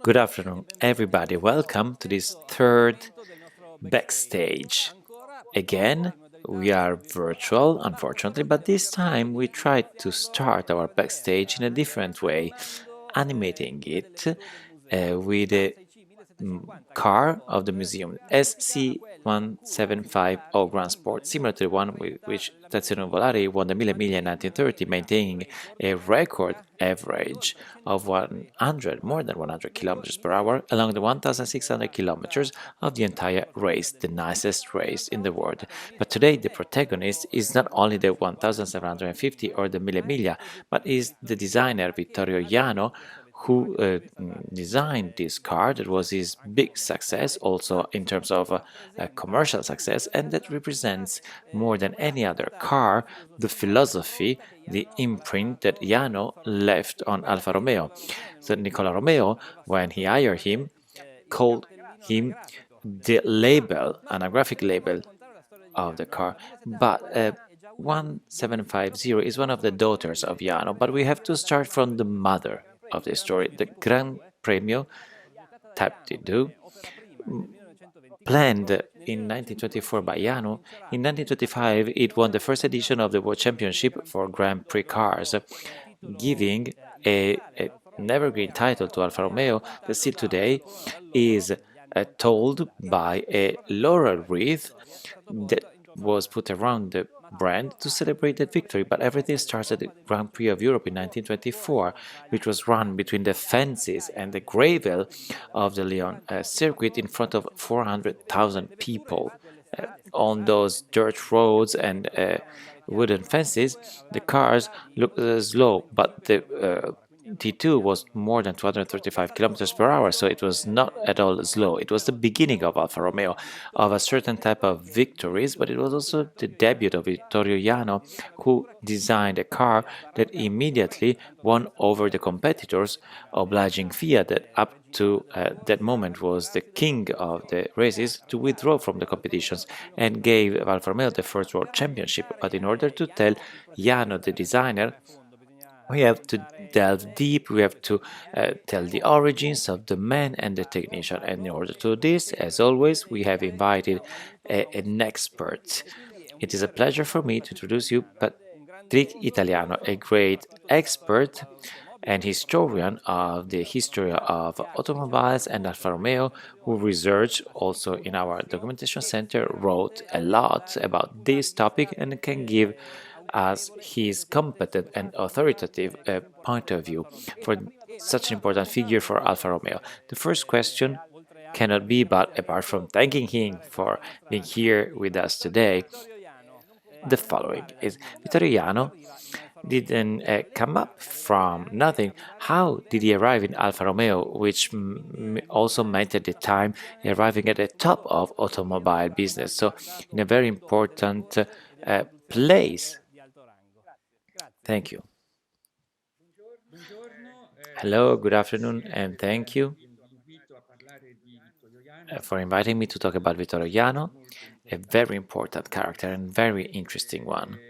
Good afternoon, everybody. Welcome to this third backstage. Again, we are virtual, unfortunately, but this time we tried to start our backstage in a different way, animating it with a car of the museum SC1750 Grand Sport, similar to the one with which Stazione Volare won the Mille Miglia in 1930, maintaining a record average of 100, more than 100 kilometers per hour along the 1,600 kilometers of the entire race, the nicest race in the world. But today the protagonist is not only the 1,750 or the Mille Miglia, but is the designer Vittorio Jano, who designed this car. That was his big success, also in terms of commercial success, and that represents more than any other car the philosophy, the imprint that Jano left on Alfa Romeo. So Nicola Romeo, when he hired him, called him the label, anaggraphic label of the car. But 1750 is one of the daughters of Jano, but we have to start from the mother of the story, the Gran Premio Type 2, planned in 1924 by Jano. In 1925, it won the first edition of the World Championship for Grand Prix cars, giving an evergreen title to Alfa Romeo that still today is told by a laurel wreath that was put around the brand to celebrate that victory. But everything starts at the Grand Prix of Europe in 1924, which was run between the fences and the gravel of the Lyon circuit in front of 400,000 people. On those dirt roads and wooden fences, the cars looked slow, but the T2 was more than 235 kilometers per hour, so it was not at all slow. It was the beginning of Alfa Romeo, of a certain type of victories, but it was also the debut of Vittorio Jano, who designed a car that immediately won over the competitors, obliging Fiat, that up to that moment was the king of the races, to withdraw from the competitions and gave Alfa Romeo the first world championship. But in order to tell Jano, the designer, we have to delve deep, we have to tell the origins of the man and the technician. And in order to do this, as always, we have invited an expert. It is a pleasure for me to introduce you Patrick Italiano, a great expert and historian of the history of automobiles and Alfa Romeo, who researched also in our documentation center, wrote a lot about this topic and can give us his competent and authoritative point of view for such an important figure for Alfa Romeo. The first question cannot be but, apart from thanking him for being here with us today, the following is: Vittorio Jano didn't come up from nothing. How did he arrive in Alfa Romeo, which also meant at the time arriving at the top of automobile business, so in a very important place? Thank you. Hello, good afternoon, and thank you for inviting me to talk about Vittorio Jano, a very important character and very interesting one.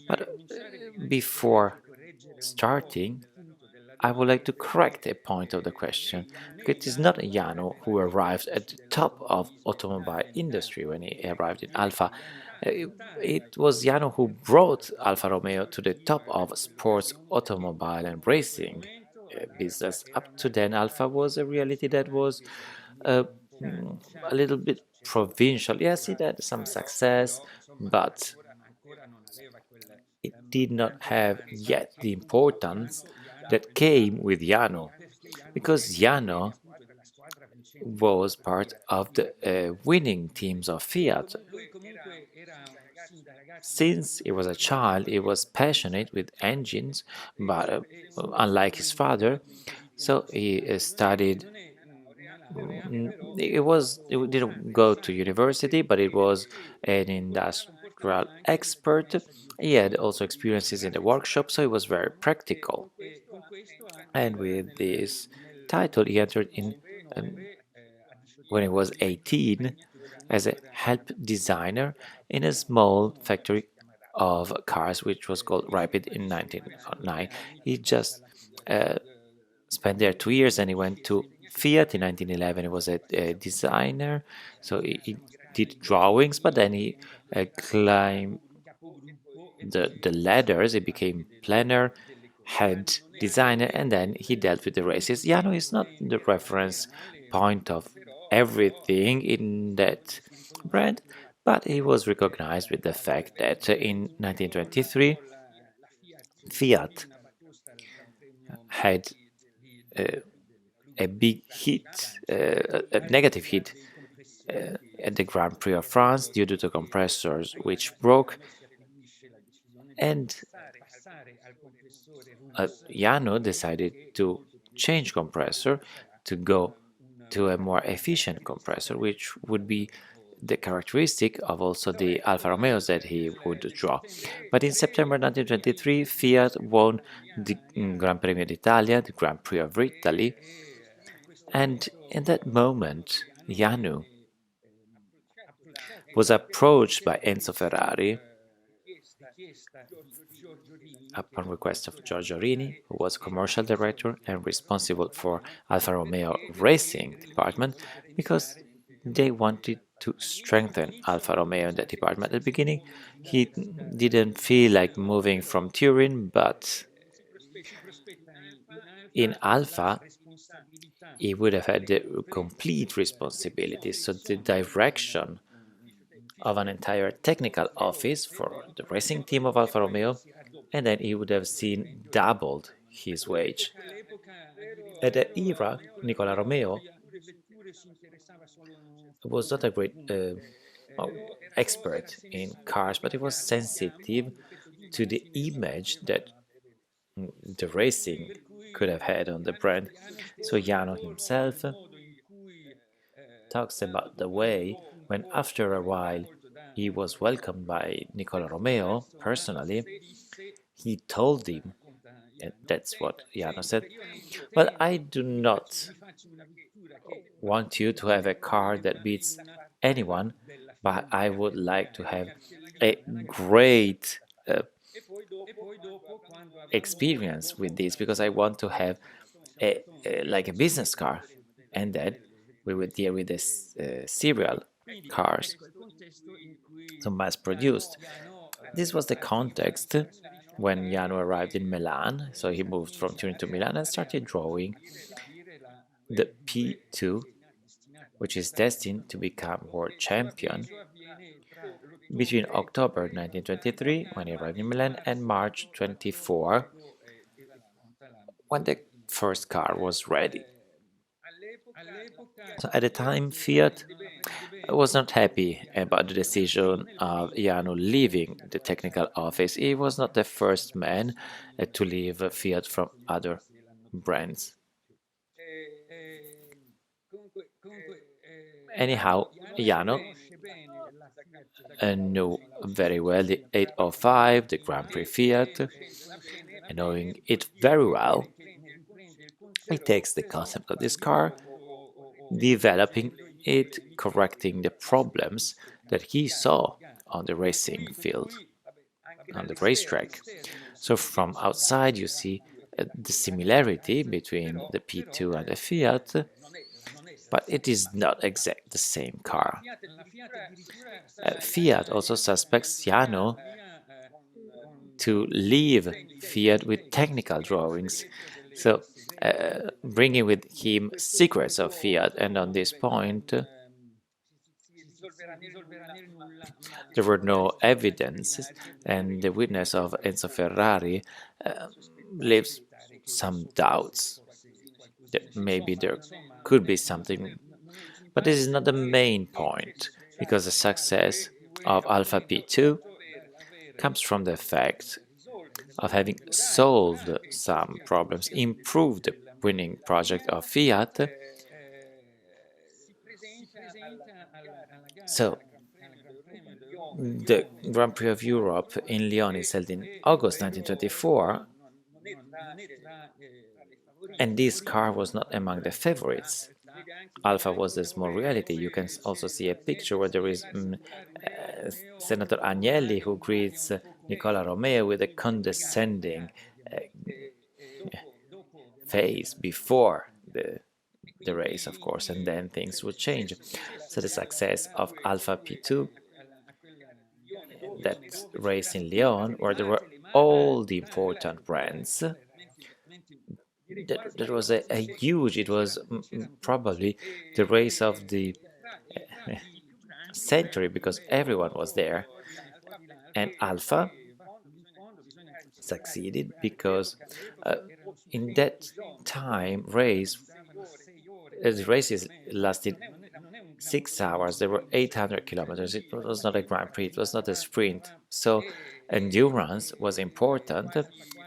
But before starting, I would like to correct a point of the question, because it is not Jano who arrived at the top of automobile industry when he arrived in Alfa. It was Jano who brought Alfa Romeo to the top of sports automobile and racing business. Up to then, Alfa was a reality that was uh, a little bit provincial. Yes, it had some success, but it did not have yet the importance that came with Jano, because Jano was part of the winning teams of Fiat. Since he was a child, he was passionate with engines, but unlike his father, so he studied. It didn't go to university, but it was an industrial expert. He had also experiences in the workshop, so he was very practical. And with this title, he entered in um, when he was 18 as a help designer in a small factory of cars, which was called Rapid in 1909. He just uh, spent there 2 years, and he went to Fiat in 1911. He was a designer, so he did drawings, but then he climbed the ladders. He became planner, head designer, and then he dealt with the races. Yano is not the reference point of everything in that brand, but he was recognized with the fact that in 1923 Fiat had uh, a big hit, a negative hit at the Grand Prix of France due to the compressors which broke, and Yano decided to change compressor to go to a more efficient compressor, which would be the characteristic of also the Alfa Romeos that he would draw. But in September 1923, Fiat won the Gran Premio d'Italia, the Grand Prix of Italy, and in that moment, Yanu was approached by Enzo Ferrari upon request of Giorgio Rini, who was commercial director and responsible for Alfa Romeo Racing department, because they wanted to strengthen Alfa Romeo in that department. At the beginning, he didn't feel like moving from Turin, but in Alfa, he would have had the complete responsibility. So the direction of an entire technical office for the racing team of Alfa Romeo, and then he would have seen doubled his wage. At that era, Nicola Romeo was not a great well, expert in cars, but he was sensitive to the image that the racing could have had on the brand. So Jano himself talks about the way when after a while he was welcomed by Nicola Romeo personally, he told him, and that's what Jano said, well, I do not want you to have a car that beats anyone, but I would like to have a great experience with this because I want to have like a business car, and then we would deal with this serial cars, so mass produced. This was the context when Jano arrived in Milan, so he moved from Turin to Milan and started drawing the P2, which is destined to become world champion between October 1923, when he arrived in Milan, and March 24, when the first car was ready. So at the time, Fiat was not happy about the decision of Jano leaving the technical office. He was not the first man to leave Fiat from other brands. Anyhow, Jano knew very well the 805, the Grand Prix Fiat, and knowing it very well, he takes the concept of this car, developing it, correcting the problems that he saw on the racing field, on the racetrack. So from outside you see the similarity between the P2 and the Fiat, but it is not exactly the same car. Fiat also suspects Jano to leave Fiat with technical drawings, so bringing with him secrets of Fiat, and on this point there were no evidences, and the witness of Enzo Ferrari leaves some doubts that maybe there could be something, but this is not the main point, because the success of Alpha P2 comes from the fact of having solved some problems, improved the winning project of Fiat. So the Grand Prix of Europe in Lyon is held in August 1924, and this car was not among the favorites. Alpha was a small reality. You can also see a picture where there is Senator Agnelli who greets Nicola Romeo with a condescending phase before the race, of course, and then things would change. So the success of Alpha P2, that race in Lyon, where there were all the important brands, that was a huge, it was probably the race of the century because everyone was there. And Alpha succeeded because in that time the races lasted 6 hours. There were 800 kilometers. It was not a Grand Prix. It was not a sprint. So endurance was important,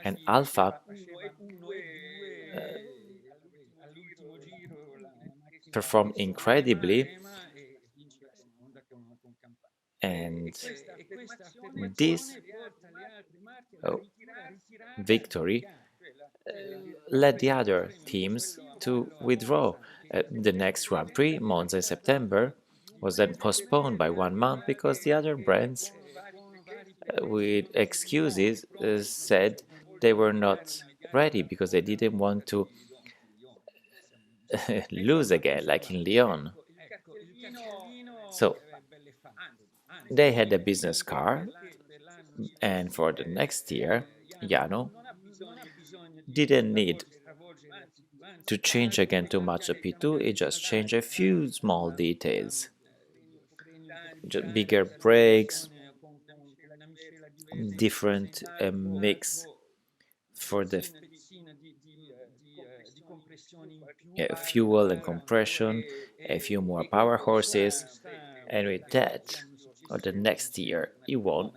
and Alpha performed incredibly. And this victory led the other teams to withdraw. The next Grand Prix, Monza in September, was then postponed by 1 month because the other brands, with excuses, said they were not ready because they didn't want to lose again, like in Lyon. So they had a business car, and for the next year, Jano didn't need to change again too much of P2, it just changed a few small details. Just bigger brakes, different mix for the fuel and compression, a few more power horses, and with that, or the next year, he won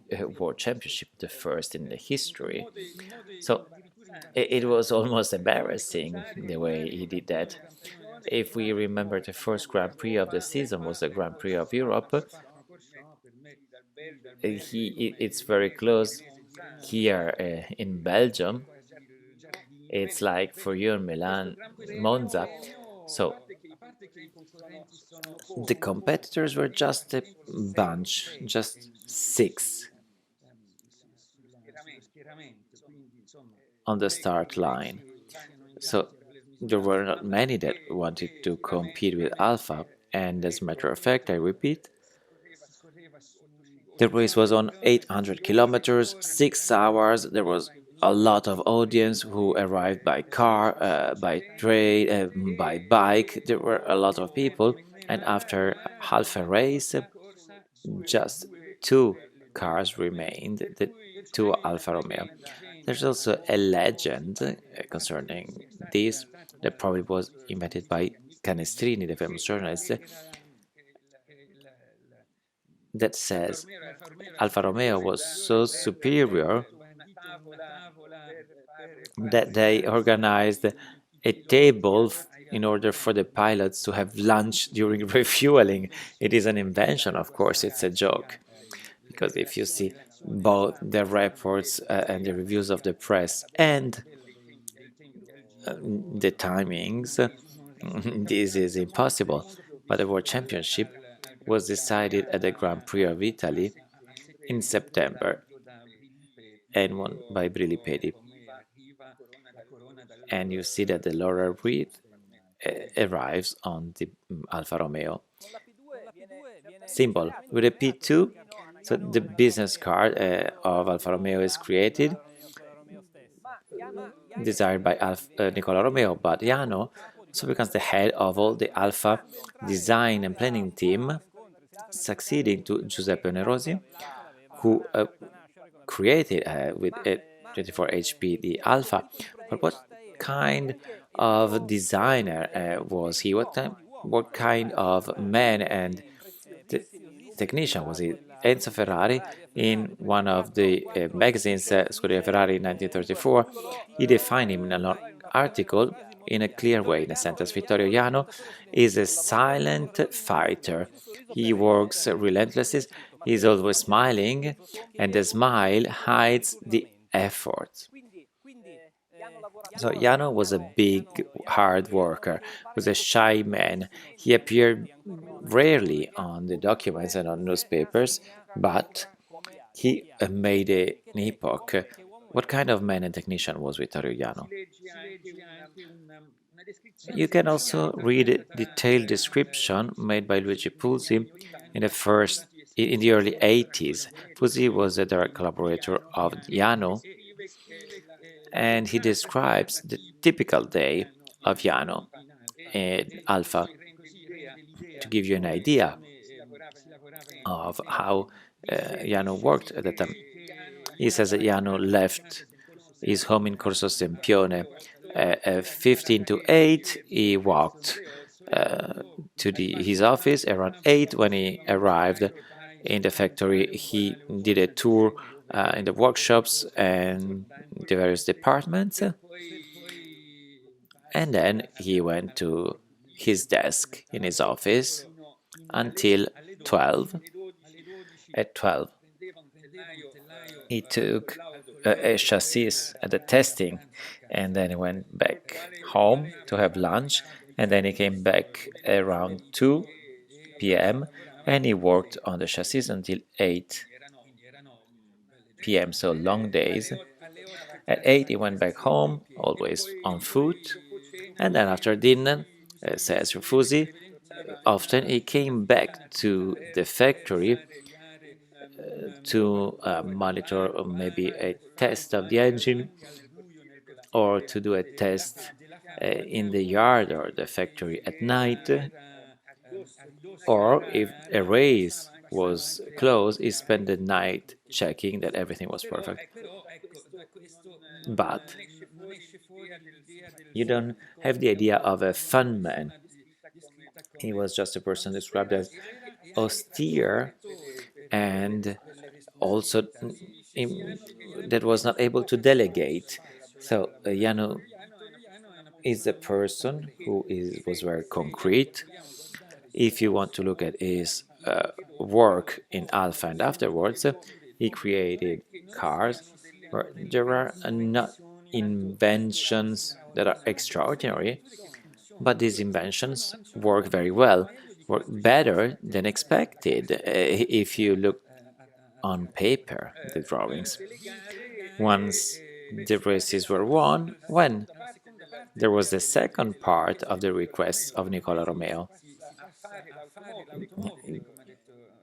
the World Championship, the first in the history. So it was almost embarrassing the way he did that. If we remember, the first Grand Prix of the season was the Grand Prix of Europe. It's very close here in Belgium. It's like for you in Milan, Monza. So the competitors were just a bunch, just 6 on the start line. So there were not many that wanted to compete with Alpha, and as a matter of fact, I repeat, the race was on 800 kilometers, 6 hours. There was a lot of audience who arrived by car, by train, by bike. There were a lot of people, and after half a race, just 2 cars remained, the 2 Alfa Romeo. There's also a legend concerning this that probably was invented by Canestrini, the famous journalist, that says Alfa Romeo was so superior that they organized a table in order for the pilots to have lunch during refueling. It is an invention, of course, it's a joke. Because if you see both the reports and the reviews of the press and the timings, this is impossible. But the World Championship was decided at the Grand Prix of Italy in September and won by Brilipedi. And you see that the laurel wreath arrives on the Alfa Romeo. Simple. With a P2, so the business card of Alfa Romeo is created, desired by Nicola Romeo, but Jano so becomes the head of all the Alfa design and planning team, succeeding to Giuseppe Onerosi, who created with 24 HP the Alfa. But what kind of designer was he? What kind of man and technician was he? Enzo Ferrari, in one of the magazines, Scuderia Ferrari in 1934, he defined him in an article in a clear way, in a sentence. Vittorio Jano is a silent fighter. He works relentlessly, he's always smiling, and the smile hides the effort. So Jano was a big, hard worker, was a shy man. He appeared rarely on the documents and on newspapers, but he made an epoch What kind of man and technician was Vittorio Jano? You can also read a detailed description made by Luigi Puzzi in the early 80s. Puzzi was a direct collaborator of Jano, and he describes the typical day of Jano in Alpha to give you an idea of how Jano worked at the time. He says that Jano left his home in Corso Sempione 15 to 8. He walked to his office around 8. When he arrived in the factory, he did a tour in the workshops and the various departments, and then he went to his desk in his office until 12. At 12, he took a chassis at the testing, and then he went back home to have lunch, and then he came back around 2 p.m. and he worked on the chassis until 8 p.m. So long days. At 8 he went back home, always on foot, and then after dinner, says Refusi, often he came back to the factory to monitor maybe a test of the engine or to do a test in the yard or the factory at night, or if a race was closed, he spent the night checking that everything was perfect. But you don't have the idea of a fun man. He was just a person described as austere and also that was not able to delegate. So Jano is a person who was very concrete. If you want to look at his work in Alpha and afterwards, he created cars where there are not inventions that are extraordinary, but these inventions work very well, work better than expected if you look on paper, the drawings. Once the races were won, when there was the second part of the request of Nicola Romeo.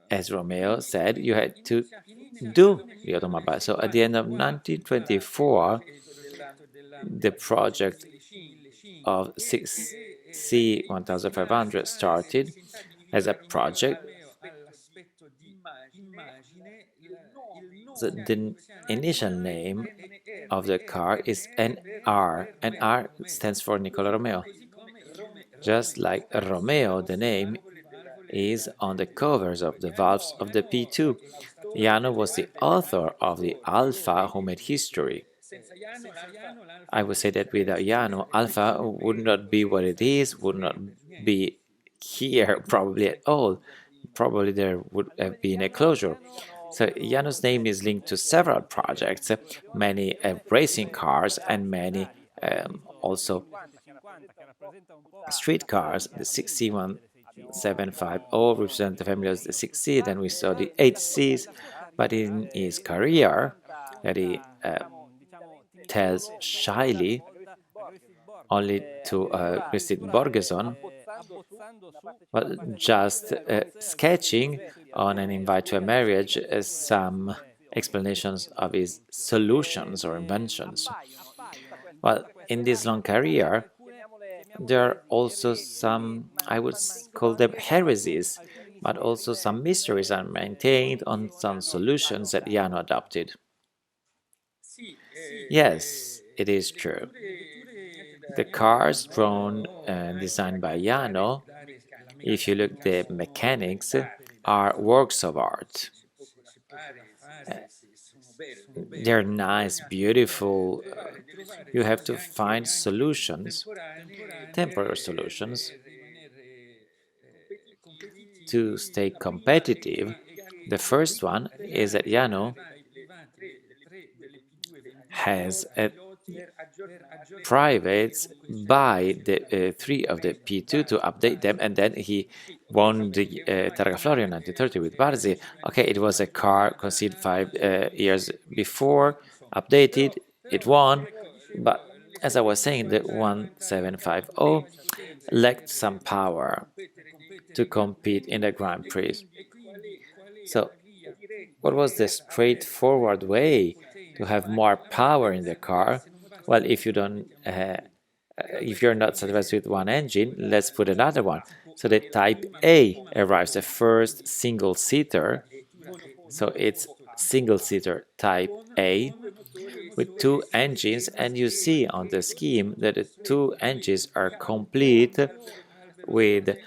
As Romeo said, you had to do the automobile. So at the end of 1924, the project of 6C 1500 started as a project. So the initial name of the car is NR. NR stands for Nicola Romeo. Just like Romeo, the name is on the covers of the valves of the P2. Jano was the author of the Alpha who made history. I would say that without Jano, Alpha would not be what it is, would not be here probably at all. Probably there would have been a closure. So Jano's name is linked to several projects, many racing cars and many also street cars. The 6C1750 represent the family of the 6C, then we saw the 8Cs, but in his career that he tells shyly only to Christine Borgeson, but just sketching on an invite to a marriage some explanations of his solutions or inventions. Well, in this long career, there are also some, I would call them heresies, but also some mysteries are maintained on some solutions that Jano adopted. Yes, it is true. The cars drawn and designed by Jano, if you look at the mechanics, are works of art. They're nice, beautiful. You have to find solutions, temporary solutions, to stay competitive. The first one is that Jano has a privates buy the 3 of the P2 to update them, and then he won the Targa Florio 1930 with Barzi. Okay, it was a car conceived 5 years before, updated, it won, but as I was saying, the 1750 lacked some power to compete in the Grand Prix. So, what was the straightforward way to have more power in the car? Well, if you're not satisfied with one engine, let's put another one. So the Type A arrives, the first single-seater. So it's single-seater Type A with two engines, and you see on the scheme that the two engines are complete with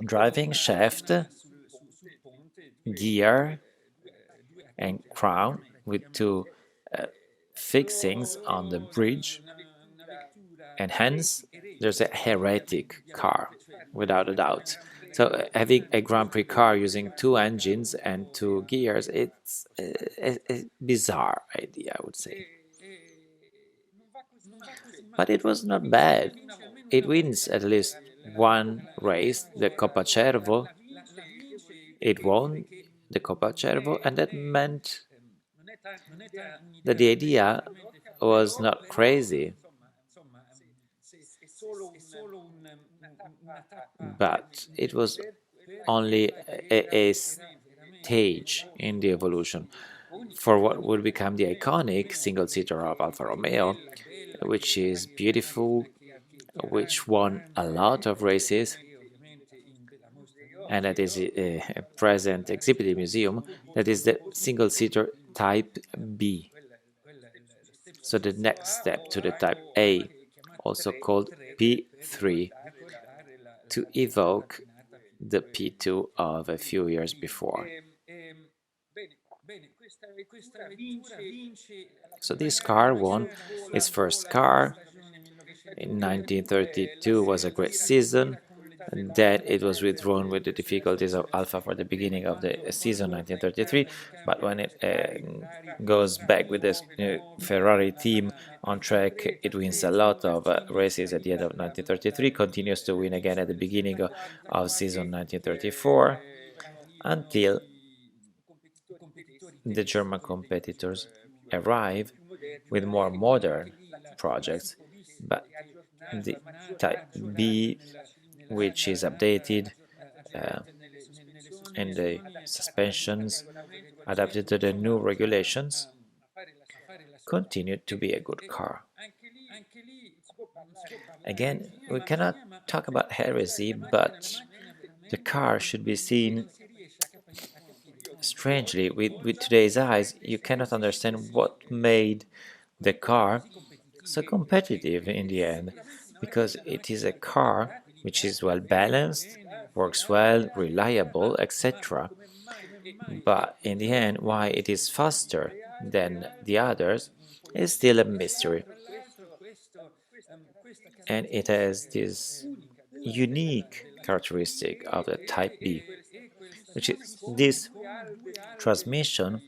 driving shaft, gear, and crown with two fixings on the bridge, and hence there's a heretic car, without a doubt. So having a Grand Prix car using two engines and two gears, it's a bizarre idea, I would say. But it was not bad. It wins at least one race, the Coppa Cervo. It won the Coppa Cervo, and that meant that the idea was not crazy, but it was only a stage in the evolution for what would become the iconic single-seater of Alfa Romeo, which is beautiful, which won a lot of races, and that is a present exhibited museum, that is the single-seater Type B. So the next step to the Type A, also called P3, to evoke the P2 of a few years before. So this car won its first car. In 1932 was a great season. And then it was withdrawn with the difficulties of Alfa for the beginning of the season 1933. But when it goes back with the Ferrari team on track, it wins a lot of races at the end of 1933, continues to win again at the beginning of season 1934, until the German competitors arrive with more modern projects, but the Type B, which is updated, and the suspensions adapted to the new regulations, continued to be a good car. Again, we cannot talk about heresy, but the car should be seen strangely. With today's eyes, you cannot understand what made the car so competitive in the end, because it is a car which is well balanced, works well, reliable, etc. But in the end, why it is faster than the others is still a mystery. And it has this unique characteristic of the Type B, which is this transmission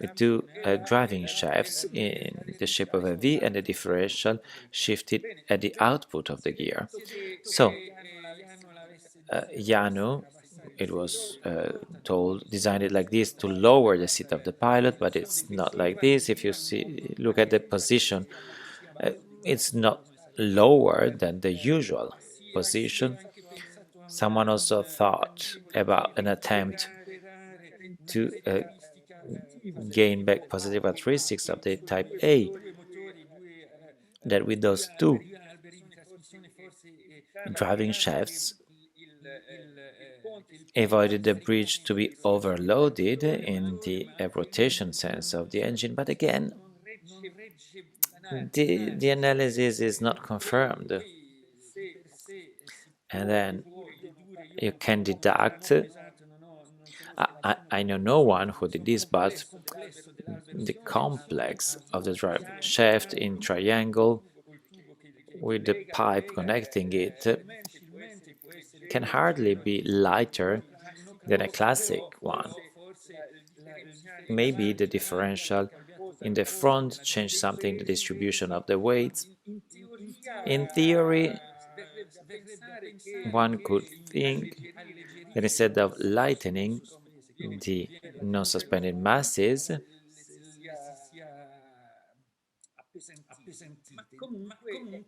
with two driving shafts in the shape of a V and a differential shifted at the output of the gear. So, Yano, it was told, designed it like this to lower the seat of the pilot, but it's not like this. If you look at the position, it's not lower than the usual position. Someone also thought about an attempt to gain back positive characteristics of the Type A, that with those two driving shafts avoided the bridge to be overloaded in the rotation sense of the engine. But again, the analysis is not confirmed. And then you can deduct, I know no one who did this, but the complex of the drive shaft in triangle with the pipe connecting it can hardly be lighter than a classic one. Maybe the differential in the front changed something, the distribution of the weights. In theory, one could think that instead of lightening the non-suspended masses,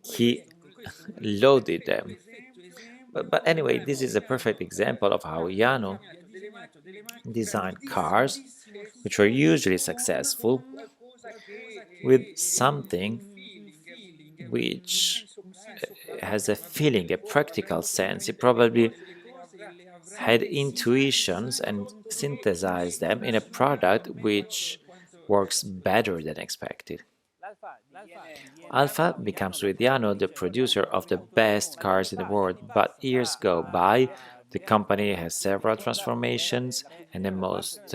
He loaded them. But anyway, this is a perfect example of how Yano designed cars, which were usually successful, with something which has a feeling, a practical sense. He probably had intuitions and synthesized them in a product which works better than expected. Alfa becomes with Yano the producer of the best cars in the world, but years go by, the company has several transformations, and the most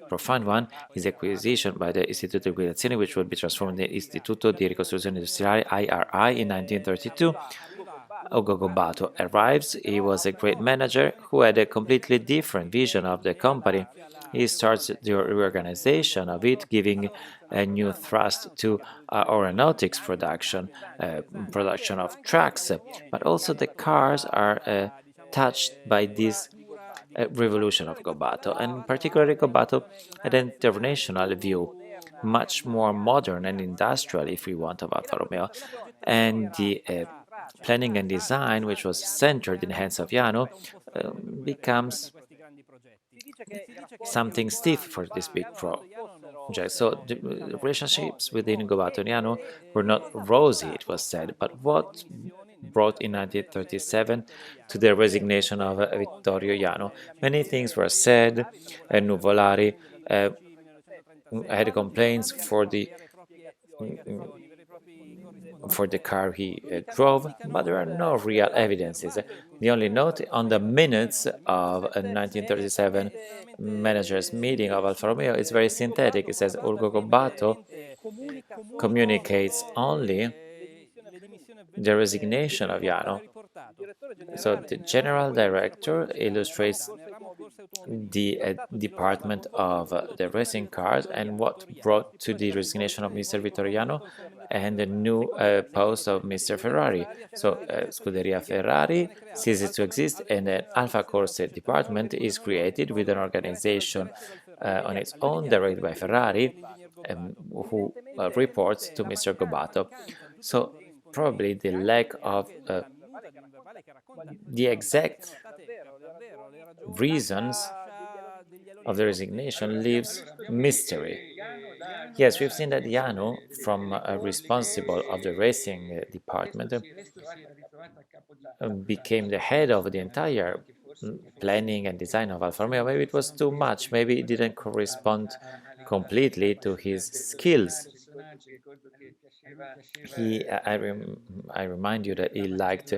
profound one is the acquisition by the Istituto di Guidazione, which will be transformed in the Istituto di Ricostruzione Industriale IRI in 1932. Ugo Gobbato arrives. He was a great manager who had a completely different vision of the company. He starts the reorganization of it, giving a new thrust to aeronautics production, production of trucks, but also the cars are touched by this revolution of Gobbato, and particularly Gobbato had an international view, much more modern and industrial, if we want, of Alfa Romeo, and the planning and design, which was centered in the hands of Jano, becomes something stiff for this big project. So the relationships within Gobbato and Jano were not rosy, it was said, but what brought in 1937 to the resignation of Vittorio Jano. Many things were said, and Nuvolari had complaints for the car he drove, but there are no real evidences. The only note on the minutes of a 1937 managers meeting of Alfa Romeo is very synthetic. It says Ugo Gobbato communicates only the resignation of Jano. So the general director illustrates the department of the racing cars and what brought to the resignation of Mr. Vittoriano and the new post of Mr. Ferrari. So Scuderia Ferrari ceases to exist and an Alfa Corse department is created with an organization on its own directed by Ferrari who reports to Mr. Gobbato. So probably the lack of the exact reasons of the resignation leaves mystery. Yes, we've seen that Jano, from responsible of the racing department, became the head of the entire planning and design of Alfa Romeo. Maybe it was too much, maybe it didn't correspond completely to his skills. I remind you that he liked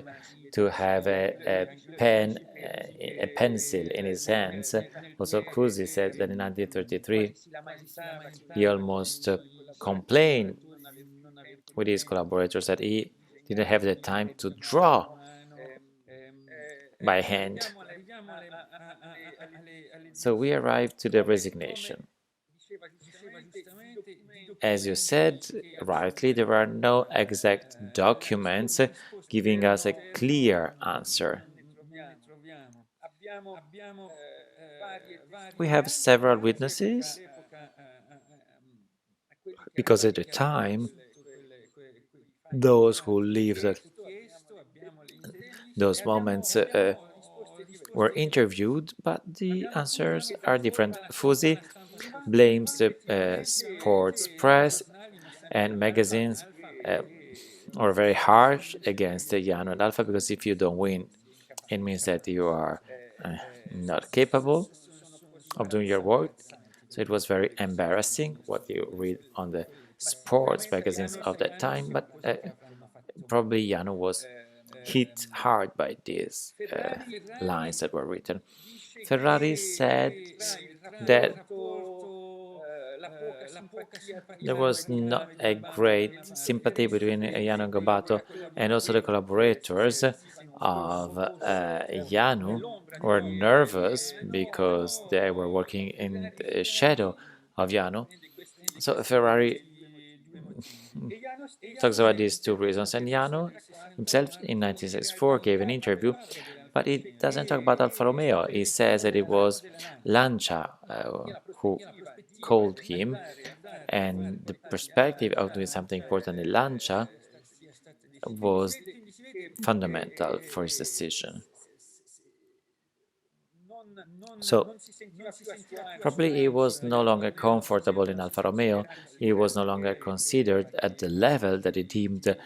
to have a pen, a pencil in his hands. Also, Cusi said that in 1933 he almost complained with his collaborators that he didn't have the time to draw by hand. So we arrived to the resignation. As you said rightly, there are no exact documents giving us a clear answer. We have several witnesses because at the time, those who lived those moments were interviewed, but the answers are different. Fusi blames the sports press and magazines are very harsh against Jano and Alfa because if you don't win, it means that you are not capable of doing your work. So it was very embarrassing what you read on the sports magazines of that time, but probably Jano was hit hard by these lines that were written. Ferrari said that there was not a great sympathy between Jano and Gobbato, and also the collaborators of Jano were nervous because they were working in the shadow of Jano. So Ferrari talks about these two reasons, and Jano himself in 1964 gave an interview, but he doesn't talk about Alfa Romeo. He says that it was Lancia who called him and the perspective of doing something important in Lancia was fundamental for his decision. So probably he was no longer comfortable in Alfa Romeo, he was no longer considered at the level that he deemed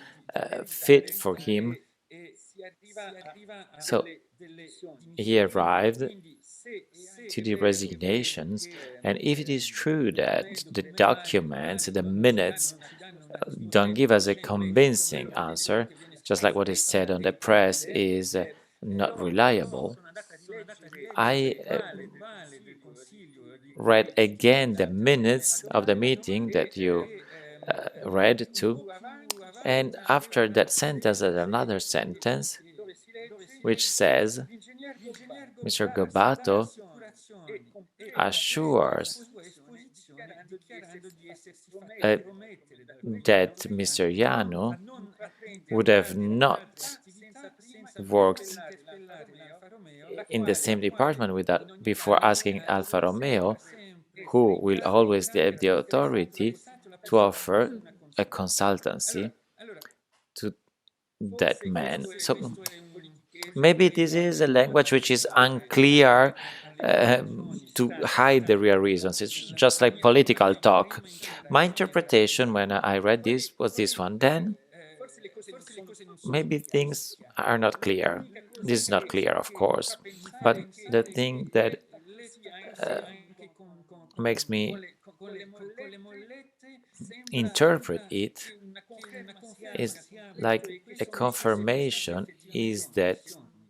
fit for him. So he arrived to the resignations, and if it is true that the documents, the minutes, don't give us a convincing answer, just like what is said on the press is not reliable, I read again the minutes of the meeting that you read too, and after that sentence, there's another sentence which says Mr. Gobato assures that Mr. Yano would have not worked in the same department with that before asking Alfa Romeo, who will always have the authority to offer a consultancy to that man. So maybe this is a language which is unclear to hide the real reasons. It's just like political talk. My interpretation when I read this was this one. Then maybe things are not clear. This is not clear, of course. But the thing that makes me interpret it is like a confirmation is that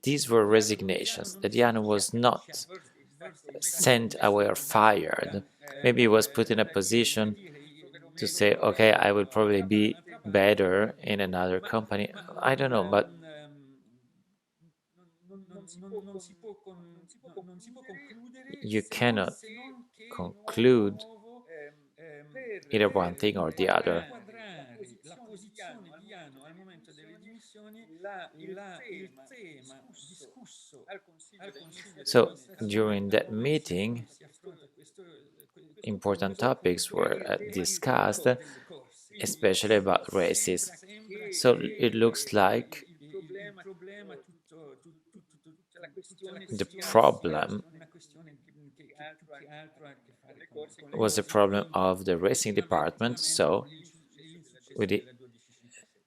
these were resignations, that Yano was not sent away or fired. Maybe he was put in a position to say, okay, I will probably be better in another company. I don't know, but you cannot conclude either one thing or the other. So during that meeting, important topics were discussed, especially about races. So it looks like the problem was the problem of the racing department, so with the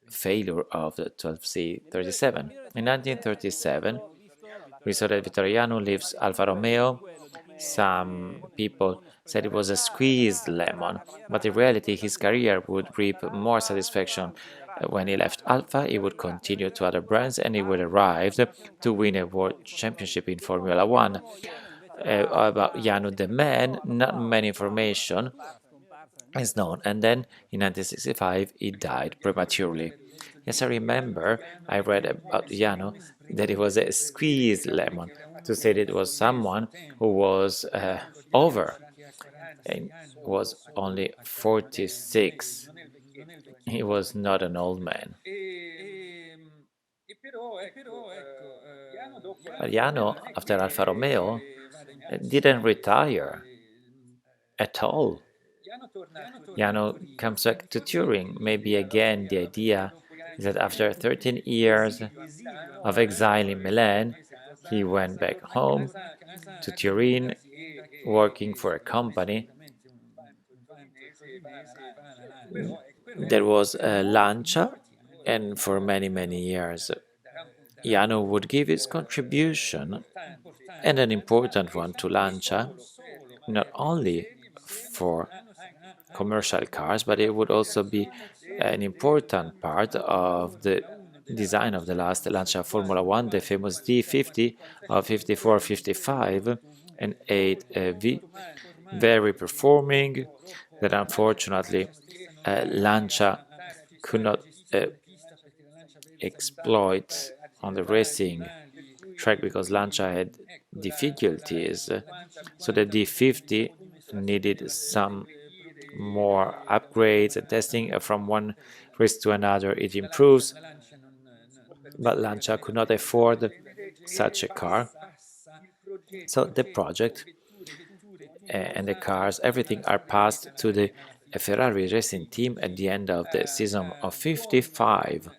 failure of the 12C37. In 1937, we saw that Vittoriano leaves Alfa Romeo. Some people said it was a squeezed lemon, but in reality his career would reap more satisfaction when he left Alfa. He would continue to other brands and he would arrive to win a world championship in Formula One. About Yano the man, not many information is known, and then in 1965 he died prematurely. Yes, I remember I read about Yano that it was a squeezed lemon, to say that it was someone who was over and was only 46. He was not an old man. But Yano, after Alfa Romeo, didn't retire at all. Yano comes back to touring. Maybe again the idea is that after 13 years of exile in Milan, he went back home to Turin, working for a company that was Lancia, and for many, many years Yano would give his contribution, and an important one, to Lancia, not only for commercial cars, but it would also be an important part of the design of the last Lancia Formula One, the famous D50 of 54-55 and 8V, very performing, that unfortunately Lancia could not exploit on the racing track because Lancia had difficulties. So the D50 needed some more upgrades and testing. From one race to another it improves, but Lancia could not afford such a car. So the project and the cars, everything are passed to the a Ferrari racing team at the end of the season of 55.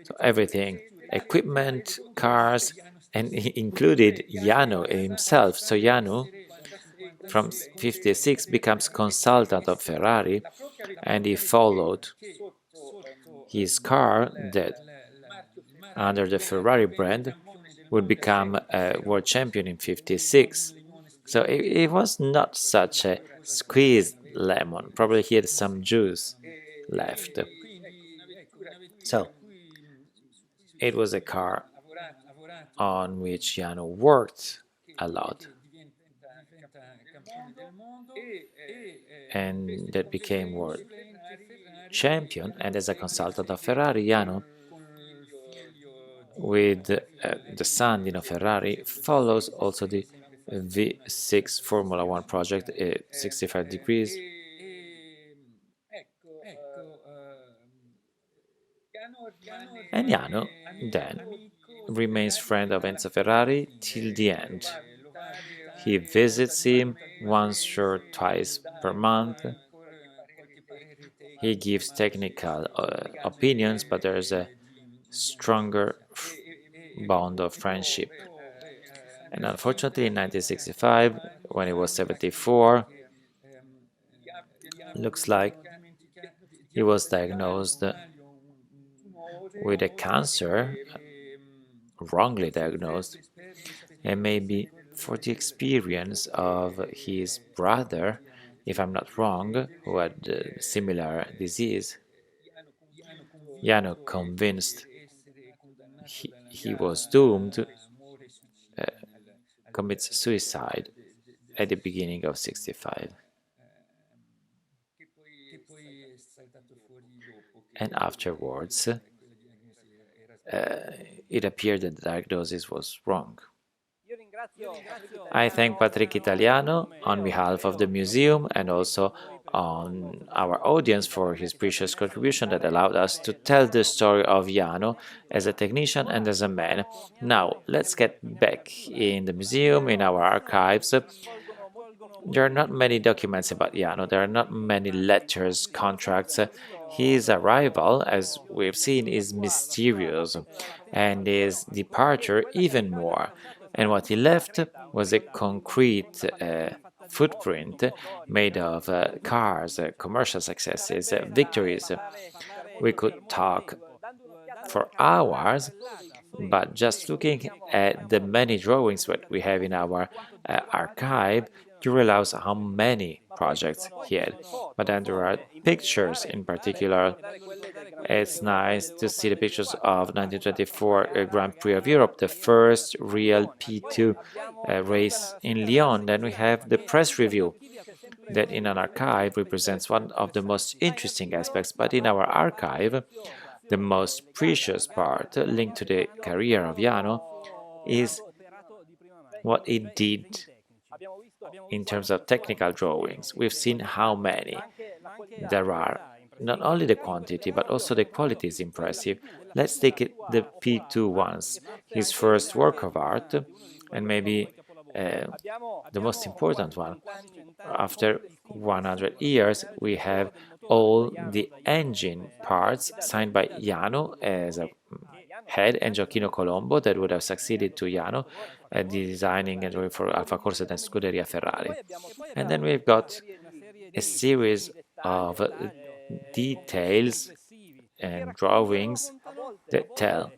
So everything, equipment, cars, and he included Jano himself. So Jano, from 56, becomes consultant of Ferrari, and he followed his car that, under the Ferrari brand, would become a world champion in 56. So it was not such a squeezed lemon. Probably he had some juice left. So it was a car on which Jano worked a lot, and that became world champion. And as a consultant of Ferrari, Jano, with the son Dino Ferrari, follows also the V6 Formula One project, 65 degrees. And Jano then remains friend of Enzo Ferrari till the end. He visits him once or twice per month. He gives technical opinions, but there's a stronger bond of friendship. And unfortunately, in 1965, when he was 74, looks like he was diagnosed with a cancer, wrongly diagnosed, and maybe for the experience of his brother, if I'm not wrong, who had a similar disease. Jano, convinced he was doomed, commits suicide at the beginning of 65. And afterwards, it appeared that the diagnosis was wrong. I thank Patrick Italiano on behalf of the museum and also on our audience for his precious contribution that allowed us to tell the story of Jano as a technician and as a man. Now, let's get back in the museum, in our archives. There are not many documents about Jano, there are not many letters, contracts. His arrival, as we've seen, is mysterious, and his departure even more. And what he left was a concrete footprint made of cars, commercial successes, victories. We could talk for hours, but just looking at the many drawings that we have in our archive, you realize how many projects he had. But then there are pictures in particular. It's nice to see the pictures of 1924 Grand Prix of Europe, the first real P2 race in Lyon. Then we have the press review that in an archive represents one of the most interesting aspects, but in our archive, the most precious part linked to the career of Jano is what he did in terms of technical drawings. We've seen how many there are. Not only the quantity, but also the quality is impressive. Let's take it, the P2 ones, his first work of art, and maybe the most important one. After 100 years, we have all the engine parts signed by Jano as a head and Gioacchino Colombo that would have succeeded to Jano designing and drawing for Alfa Corsa and Scuderia Ferrari. And then we've got a series of details and drawings that tell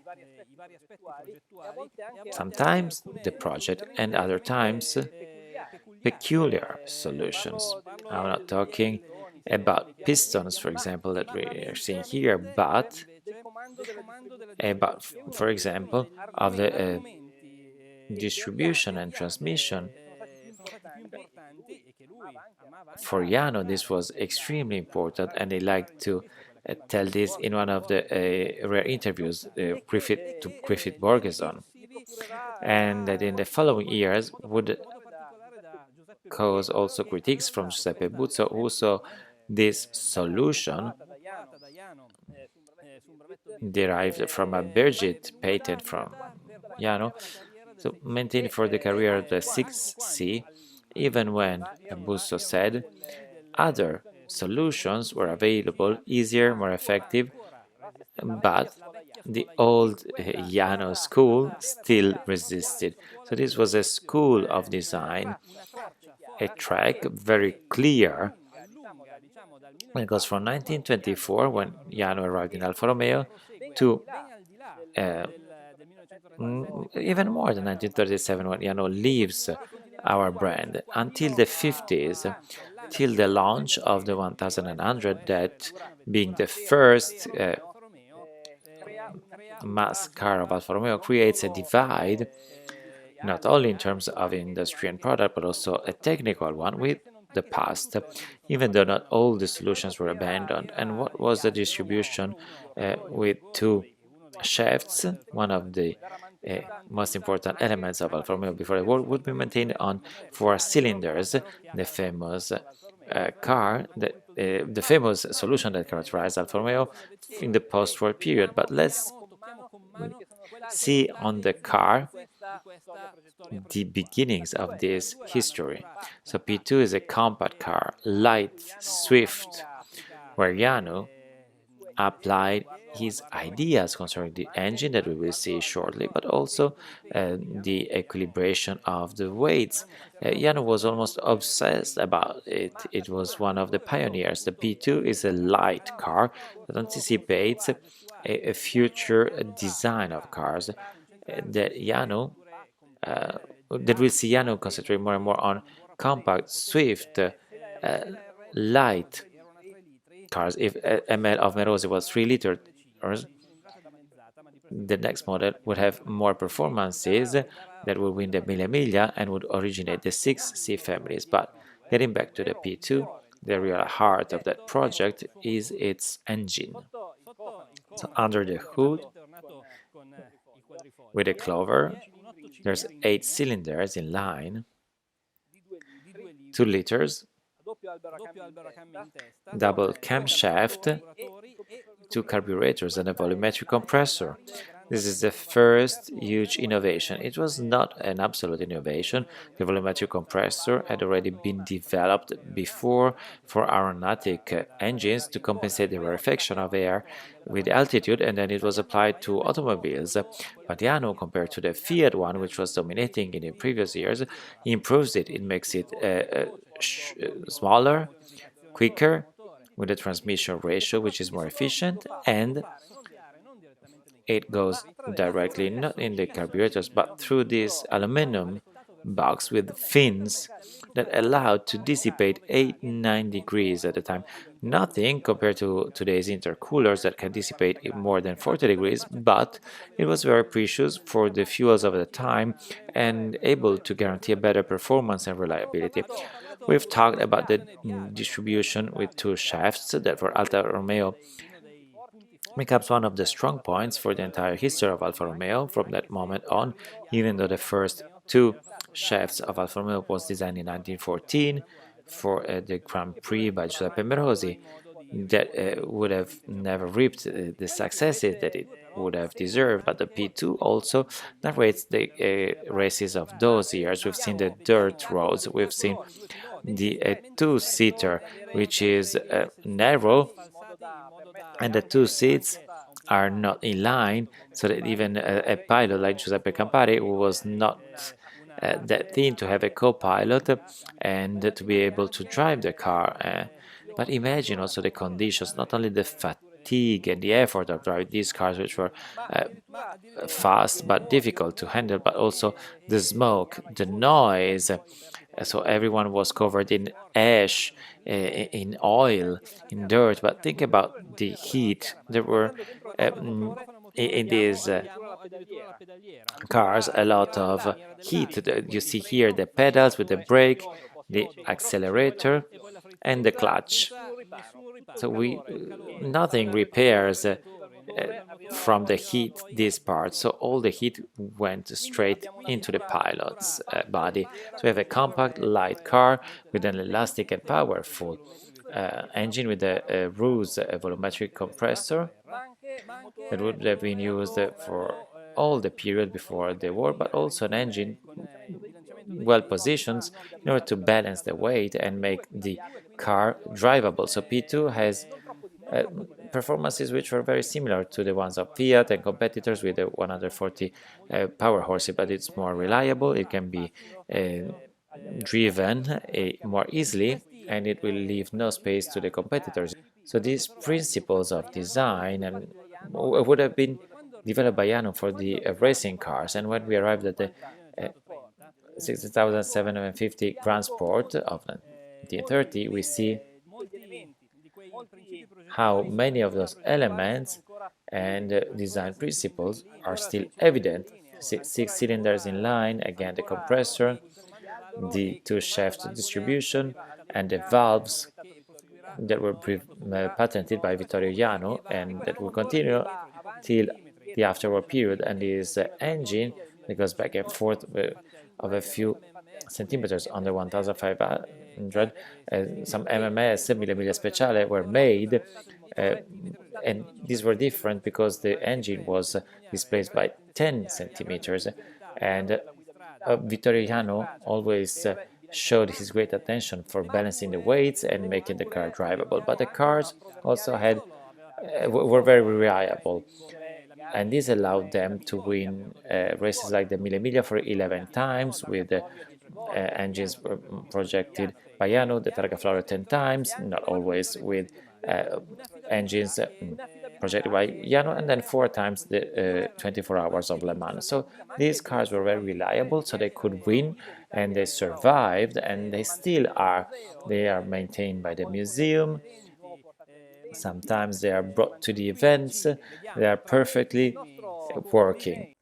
sometimes the project and other times peculiar solutions. I'm not talking about pistons, for example, that we are seeing here, but about, for example, of the distribution and transmission. For Jano, this was extremely important, and he liked to tell this in one of the rare interviews to Griffith Borgeson, and that in the following years would cause also critiques from Giuseppe Buzzo, who saw this solution derived from a Birgit patent from Jano, so maintained for the career of the 6C, even when Busso said Other solutions were available, easier, more effective, but the old Yano school still resisted. So this was a school of design, a track very clear, because from 1924, when Yano arrived in Alfa Romeo, to uh, even more than 1937, when Yano leaves our brand, until the 50s, till the launch of the 1100, that being the first mass car of Alfa Romeo, creates a divide, not only in terms of industry and product, but also a technical one with the past, even though not all the solutions were abandoned. And what was the distribution with two shafts? One of the most important elements of Alfa Romeo before the war would be maintained on four cylinders, the famous the famous solution that characterized Alfa Romeo in the post-war period. But let's see on the car the beginnings of this history. So P2 is a compact car, light, swift, where Yano applied his ideas concerning the engine that we will see shortly, but also the equilibration of the weights. Yano was almost obsessed about it. It was one of the pioneers. The P2 is a light car that anticipates a future design of cars that Yano that we'll see Yano concentrate more and more on compact, swift, light cars. If ML of Merosi was 3 liters, the next model would have more performances that would win the Mille Miglia and would originate the 6C families. But getting back to the P2, the real heart of that project is its engine. So under the hood, with a clover, there's 8 cylinders in line, 2 liters, double camshaft, 2 carburetors and a volumetric compressor. This is the first huge innovation. It was not an absolute innovation. The volumetric compressor had already been developed before for aeronautic engines to compensate the rarefaction of air with altitude, and then it was applied to automobiles. But Yano, compared to the Fiat one, which was dominating in the previous years, improves it. It makes it smaller, quicker, with a transmission ratio which is more efficient, and it goes directly not in the carburetors but through this aluminum box with fins that allow to dissipate 8-9 degrees at a time. Nothing compared to today's intercoolers that can dissipate more than 40 degrees, but it was very precious for the fuels of the time and able to guarantee a better performance and reliability. We've talked about the distribution with two shafts that for Alfa Romeo becomes one of the strong points for the entire history of Alfa Romeo from that moment on, even though the first two shafts of Alfa Romeo was designed in 1914 for the Grand Prix by Giuseppe Merosi, that would have never reaped the successes that it would have deserved. But the P2 also narrates the races of those years. We've seen the dirt roads, we've seen the two-seater, which is narrow, and the two seats are not in line, so that even a pilot like Giuseppe Campari, who was not that thin, to have a co-pilot and to be able to drive the car. But imagine also the conditions, not only the fatigue and the effort of driving these cars, which were fast but difficult to handle, but also the smoke, the noise. So everyone was covered in ash, in oil, in dirt. But think about the heat. There were in these cars a lot of heat. You see here the pedals with the brake, the accelerator, and the clutch. So nothing repairs from the heat this part, so all the heat went straight into the pilot's body. So we have a compact light car with an elastic and powerful engine with a Ruse volumetric compressor that would have been used for all the period before the war, but also an engine well positioned in order to balance the weight and make the car drivable. So P2 has performances which were very similar to the ones of Fiat and competitors with the 140 power horses, but it's more reliable. It can be driven more easily, and it will leave no space to the competitors. So these principles of design and would have been developed by Yano for the racing cars. And when we arrived at the 6750 Grand Sport of 1930, we see how many of those elements and design principles are still evident. Six cylinders in line, again the compressor, the two-shaft distribution, and the valves that were patented by Vittorio Jano and that will continue till the afterwar period. And this engine that goes back and forth of a few centimeters under 1500, some MMS, Mille Miglia Speciale, were made, and these were different because the engine was displaced by 10 centimeters, and Vittorio Jano always showed his great attention for balancing the weights and making the car drivable. But the cars also were very reliable, and this allowed them to win races like the Mille Miglia for 11 times with engines projected by Jano, the Targa Florio 10 times, not always with engines projected by Jano, and then 4 times the 24 hours of Le Mans. So these cars were very reliable, so they could win, and they survived, and they still are. They are maintained by the museum. Sometimes they are brought to the events. They are perfectly working.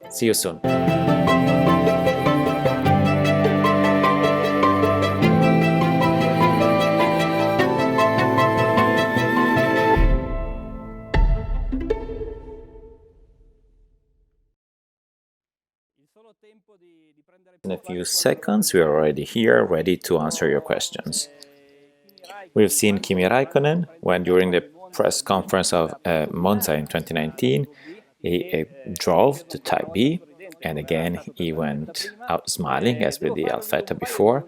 See you soon. In a few seconds, we are already here, ready to answer your questions. We've seen Kimi Raikkonen when, during the press conference of Monza in 2019, he drove the Type B, and again he went out smiling, as with the Alfetta before.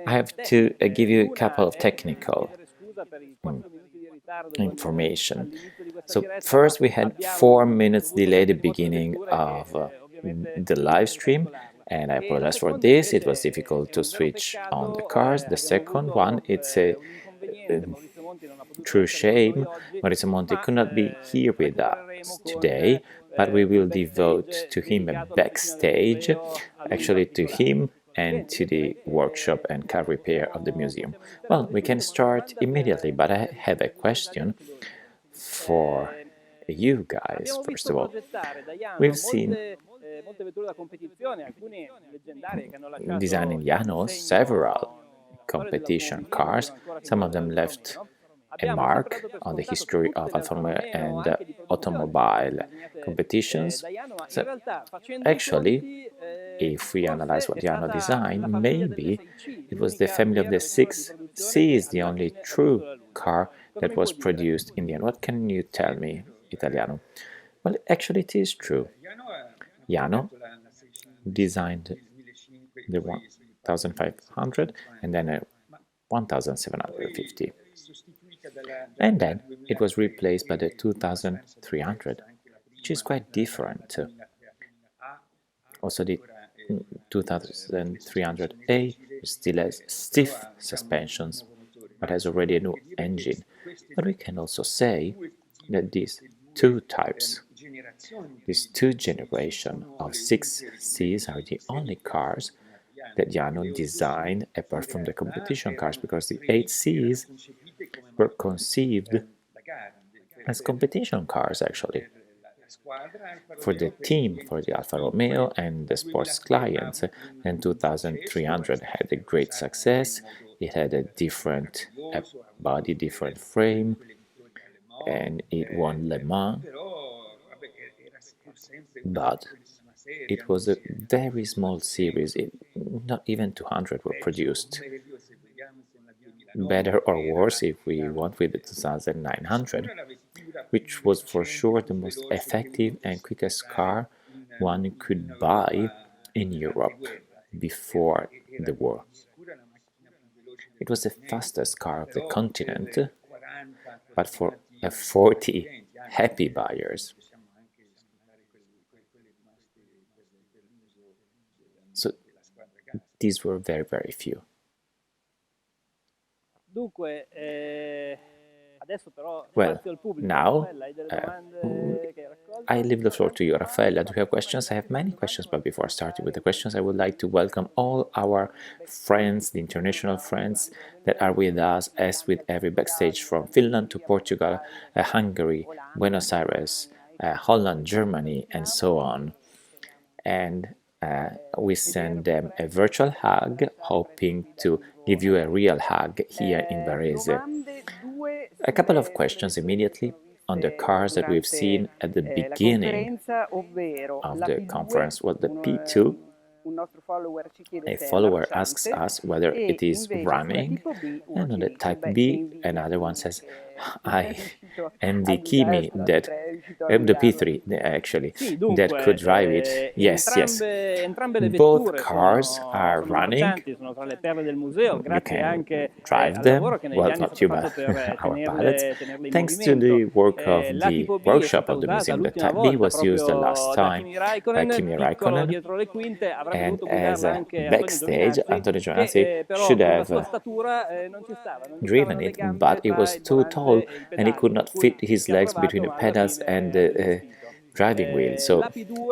I have to give you a couple of technical information. So first, we had 4 minutes delay at the beginning of the live stream, and I apologize for this. It was difficult to switch on the cars. The second one, it's a true shame. Maurizio Monti could not be here with us today, but we will devote to him a backstage, actually to him and to the workshop and car repair of the museum. Well, we can start immediately, but I have a question for you guys, first of all. We've seen designing Jano several competition cars. Some of them left a mark on the history of Alfa Romeo and automobile competitions. So actually, if we analyze what Jano designed, maybe it was the family of the 6C is the only true car that was produced in the end. What can you tell me, Italiano? Well, actually it is true. Jano designed the 1500 and then a 1750. And then it was replaced by the 2300, which is quite different. Also the 2300A still has stiff suspensions, but has already a new engine. But we can also say that these two types, these two generations of 6Cs are the only cars that Jano designed apart from the competition cars, because the 8Cs were conceived as competition cars, actually. For the team, for the Alfa Romeo and the sports clients, and 2300 had a great success. It had a different body, different frame, and it won Le Mans. But it was a very small series. Not even 200 were produced. Better or worse, if we want, with the 2900, which was for sure the most effective and quickest car one could buy in Europe before the war. It was the fastest car of the continent, but for 40 happy buyers. So these were very, very few. Well, now I leave the floor to you, Raffaella. Do you have questions? I have many questions, but before starting with the questions, I would like to welcome all our friends, the international friends that are with us, as with every backstage, from Finland to Portugal, Hungary, Buenos Aires, Holland, Germany, and so on. And we send them a virtual hug, hoping to give you a real hug here in Varese. A couple of questions immediately on the cars that we've seen at the beginning of the conference. Well, the P2, a follower asks us whether it is running, and on the Type B, another one says, I envy Kimi, that the P3 actually, that could drive it. Yes, yes. Both cars are running. You can drive them. Well, not you, but our pilots. Thanks to the work of the workshop of the museum, the Type B was used the last time by Kimi Raikkonen. And as a backstage, Antonio Giovinazzi should have driven it, but it was too tall and he could not fit his legs between the pedals and the driving wheel, so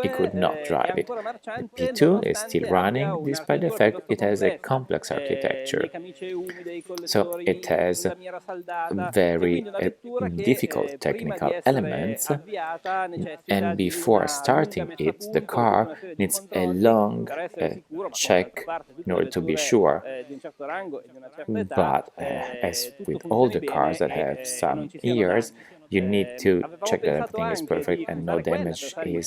he could not drive it. The P2 is still running, despite the fact it has a complex architecture. So it has very difficult technical elements, and before starting it, the car needs a long check in order to be sure. But as with all the cars that have some years, you need to check that everything is perfect and no damage is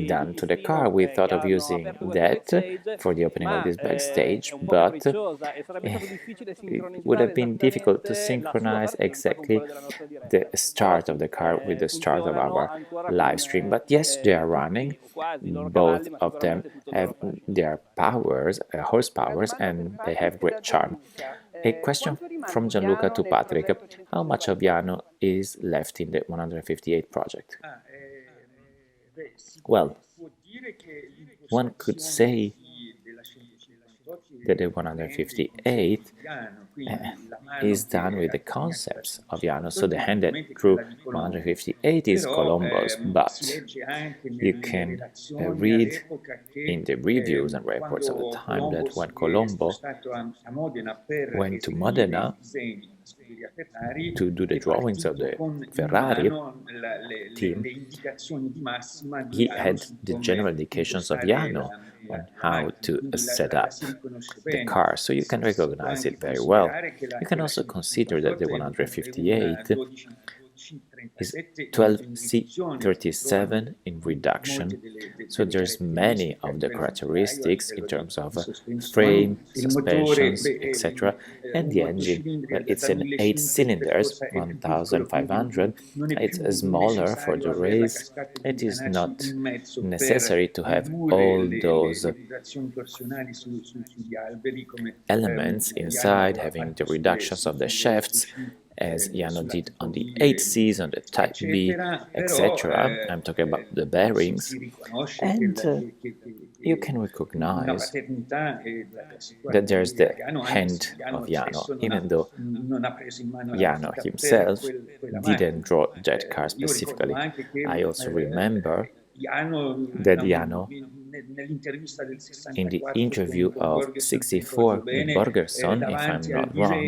done to the car. We thought of using that for the opening of this backstage, but it would have been difficult to synchronize exactly the start of the car with the start of our live stream. But yes, they are running. Both of them have their powers, horsepowers, and they have great charm. A question from Gianluca to Patrick. How much of Jano is left in the 158 project? Well, one could say that the 158 is done with the concepts of Jano. So the hand that drew 158 is Colombo's, but you can read in the reviews and reports of the time that when Colombo went to Modena to do the drawings of the Ferrari team, he had the general indications of Jano on how to set up the car, so you can recognize it very well. You can also consider that the 158 is 12C37 in reduction, so there's many of the characteristics in terms of frame, suspensions, etc. And the engine, well, it's an 8 cylinders, 1500. It's smaller for the race. It is not necessary to have all those elements inside, having the reductions of the shafts, as Jano did on the 8Cs, on the Type B, etc. I'm talking about the bearings, and you can recognize that there's the hand of Jano, even though Jano himself didn't draw that car specifically. I also remember that Jano, in the interview of 64 with Borgerson, if I'm not wrong,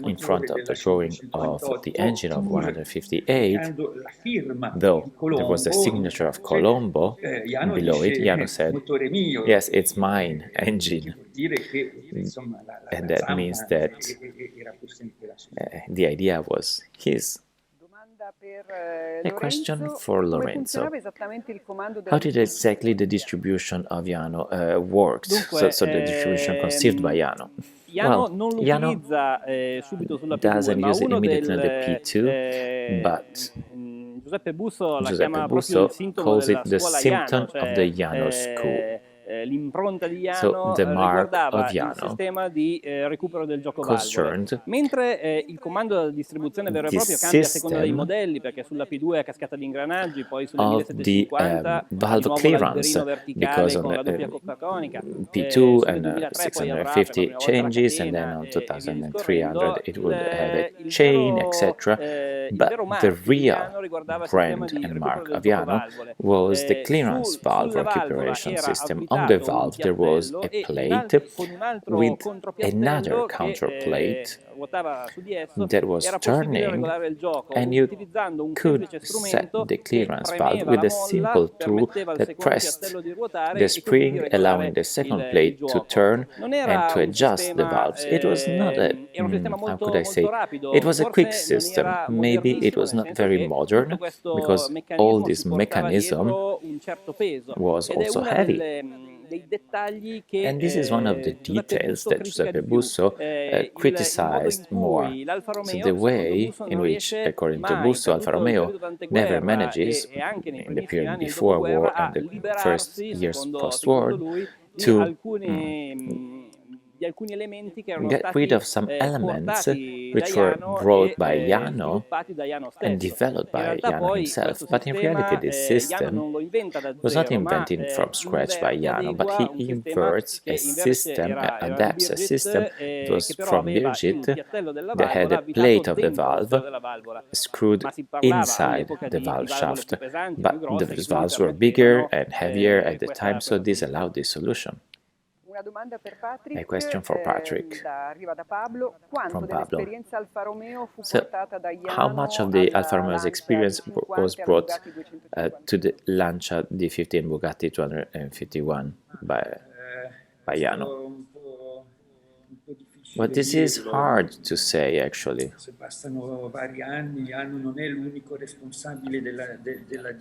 in front of the drawing of the engine of 158, though there was the signature of Colombo below it, Jano said, yes, it's mine engine. And that means that the idea was his. A question for Lorenzo. How did exactly the distribution of Jano worked? So the distribution conceived by Jano. Well, Jano doesn't use it immediately on the P2, but Giuseppe Busso calls it the symptom of the Jano school. l'impronta di So Jano the mark riguardava of il Jano sistema di recupero del gioco valvole, concerned mentre il comando della distribuzione vero e the proprio cambia a seconda dei system modelli, perché sulla P2 è a cascata di ingranaggi, poi sulle of the 1750 di valve nuovo clearance, l'alberino because verticale on con la doppia coppa conica, P2 sulle and 2003 poi avrà per la 650 prima volta la changes, and then catena on e via discorrendo. 2300 it would have a chain, etc. Il But vero the marchio di real Jano riguardava il sistema brand di and recupero mark del of gioco Jano valvole. was the clearance valve Sulla valvola recuperation era system. On the avvitato un valve there was a piattello e plate con un altro with another contropiattello che counterplate ruotava su di esso that was era possibile turning, regolare il gioco and you utilizzando un could semplice set strumento the che clearance valve premeva with la a molla, simple tool permetteva al that secondo pressed piattello di ruotare the e così di spring, allowing regolare the second il plate to gioco. turn Non and era to un adjust the sistema, valves. It was not a, era un sistema how could molto, I say, molto it rapido, was a quick forse non system. era Maybe it modernissimo, was nel not senso very che modern tutto questo because all meccanismo this si portava mechanism dietro un certo peso was ed è also una heavy. dei dettagli che And this is one of the Giuseppe details Busso that critica Giuseppe di più. Busso Il modo in criticized more. cui l'Alfa So Romeo, the secondo way Busso, in non which, riesce according to mai, Busso, per Alfa tutto il Romeo periodo never d'anteguerra manages, e anche nei in the primissimi period anni del before war dopoguerra, a and the first liberarsi, years secondo post-war, lui, to di alcuni elementi che erano get rid stati of some elements portati da which were Jano brought e by Jano sviluppati da Jano and stesso. developed In by realtà Jano poi himself. questo But in reality, sistema this Jano system non lo inventa da was not zero, ma invented from scratch by inverte, Jano, but he adegua un sistema inverts che a invece system, era di adapts a system Birgit, that was che però from aveva il Birgit piattello della that had valvola a avvitato plate of the dentro lo stelo valve della valvola. screwed Ma si parlava inside all'epoca the di valve valvole più shaft. pesanti, più But grosse, the che quindi valves were bigger permettevano and heavier at the time, so questa this soluzione. allowed this solution. Una domanda per A Patrick, question for Patrick arriva da Pablo. Quanto from Pablo. dell'esperienza Alfa Romeo fu So, portata da how much of the Alfa Romeo's experience was brought to the Lancia D50 and Bugatti 251 by Jano? But this is hard to say, actually,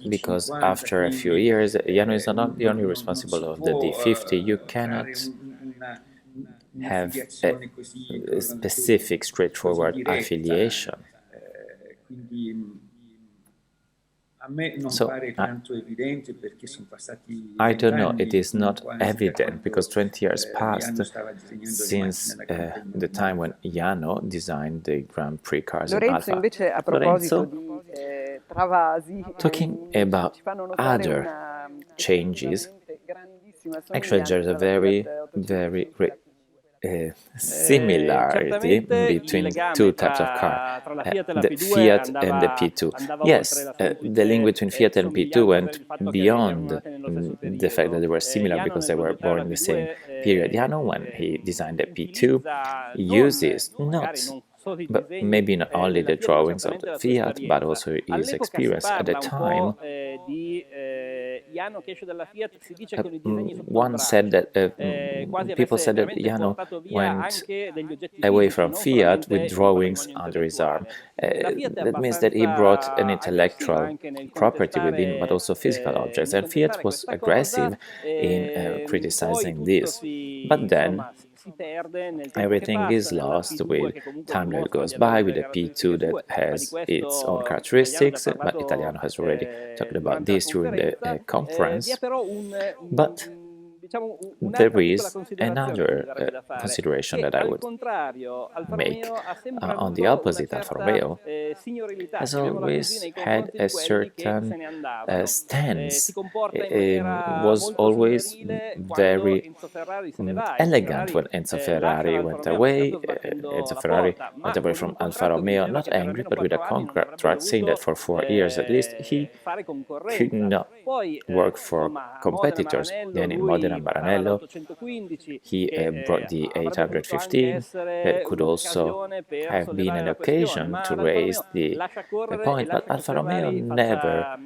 because after a few years, Jano is not the only responsible of the D50. You cannot have a specific, straightforward affiliation. So, I don't know, it is not evident because 20 years passed since the time when Jano designed the Grand Prix cars in Lorenzo, Alfa. invece, a proposito Lorenzo, di travasi, talking about ci fanno notare other una changes, grandissima actually there's a somiglianza tra very, Fiat 800 very great similarity between two types of car, tra la Fiat e la the P2 Fiat and the andava P2. Yes, the link between Fiat and P2 went beyond the fact that they were similar because they were born in the same period. Jano, when he designed the P2, uses not but maybe not only the drawings of the Fiat, but also his experience at the time. One said that people said that Jano went away from Fiat with drawings under his arm. That means that he brought an intellectual property with him, but also physical objects. And Fiat was aggressive in criticizing this. But then everything is lost with time that goes by, with a P2 that has its own characteristics, but Italiano has already talked about this during the conference. But there is another consideration that I would make. On the opposite, Alfa Romeo has always had a certain stance. It was always very elegant when Enzo Ferrari went away. Enzo Ferrari went away from Alfa Romeo, not angry, but with a contract saying that for 4 years at least he could not work for competitors. Then in Modena Maranello, he brought the 815 that could also have been an occasion to raise the point, but Alfa Romeo never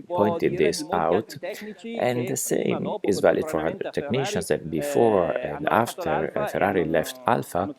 pointed this out, and the same is valid for other technicians that before and after Ferrari left Alfa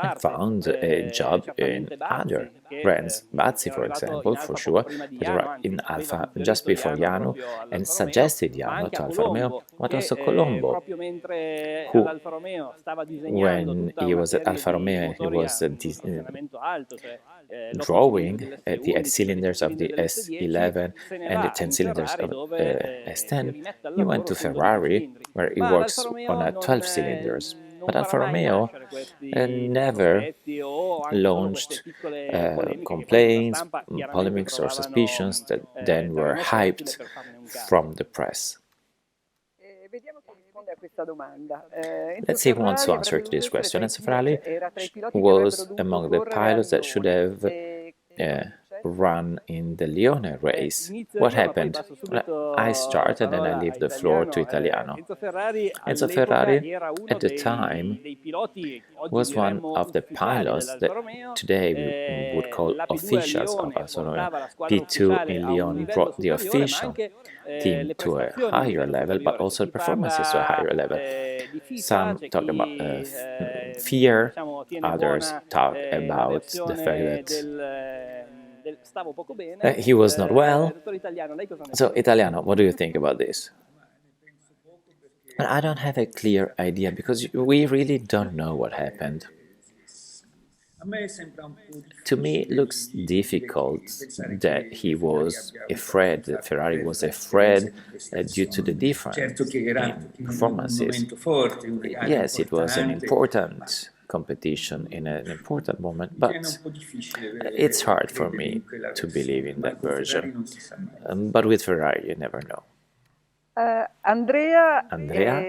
and found a job in other brands. Bazzi, for example, for sure, that were in Alfa just before Jano, and suggested Fastidiano to anche a Alfa Romeo, Colombo, but che also Colombo, proprio mentre who, all'Alfa Romeo stava disegnando when tutta he una was at serie Alfa di Romeo and he motori was a dimensionamento alto, cioè l'8 cilindri drawing the 8 dell'S11, i 12 cylinders of cilindri the dell'S10, S11 se ne and the va 10 in cylinders Ferrari of dove si S10, rimette al he went lavoro to sul 12 Ferrari, cilindri. where he Ma l'Alfa works on Romeo a 12 cylinders. non But farà Alfa mai Romeo nascere questi never sospetti o anche solo queste launched piccole polemiche che poi sulla complaints, stampa chiaramente polemics, or trovavano suspicions that then were terreno fertile hyped per farne un caso. from the press. Vediamo chi risponde a questa domanda. Enzo Let's see who wants to Ferrari answer avrebbe to this dovuto essere question. tra i Enzo Ferrari piloti, era tra i piloti che was avrebbero dovuto among the correre a pilots that should Lione. have run in the Lione race. Inizio What io, ma poi happened? passo subito I start and then I parola leave a the floor to Italiano. Italiano. Enzo Ferrari Enzo all'epoca Ferrari, era uno at the time, dei piloti, oggi was one diremmo of the ufficiali pilots dell'Alfa that Romeo. today we would call La P2 a officials of Lione Alfa Romeo. portava la squadra P2 ufficiale in a un Lione livello brought the superiore, ma official anche team le to a prestazioni a un higher livello level, but superiore. also C'è chi performances to a parla higher level. di FIFA, Some c'è talk about chi fear, diciamo, tiene others buona talk la about the fact versione that del stavo poco bene. he was not well. Dottor Italiano, lei cosa ne So, pensa? Italiano, what do you think about this? I don't have a clear idea because we really don't know what happened. To me, it looks difficult that he was afraid, that Ferrari was afraid due to the difference in performances. Yes, it was an important competition in an important moment, but it's hard for me to believe in that version. But with Ferrari, you never know. Andrea Andrea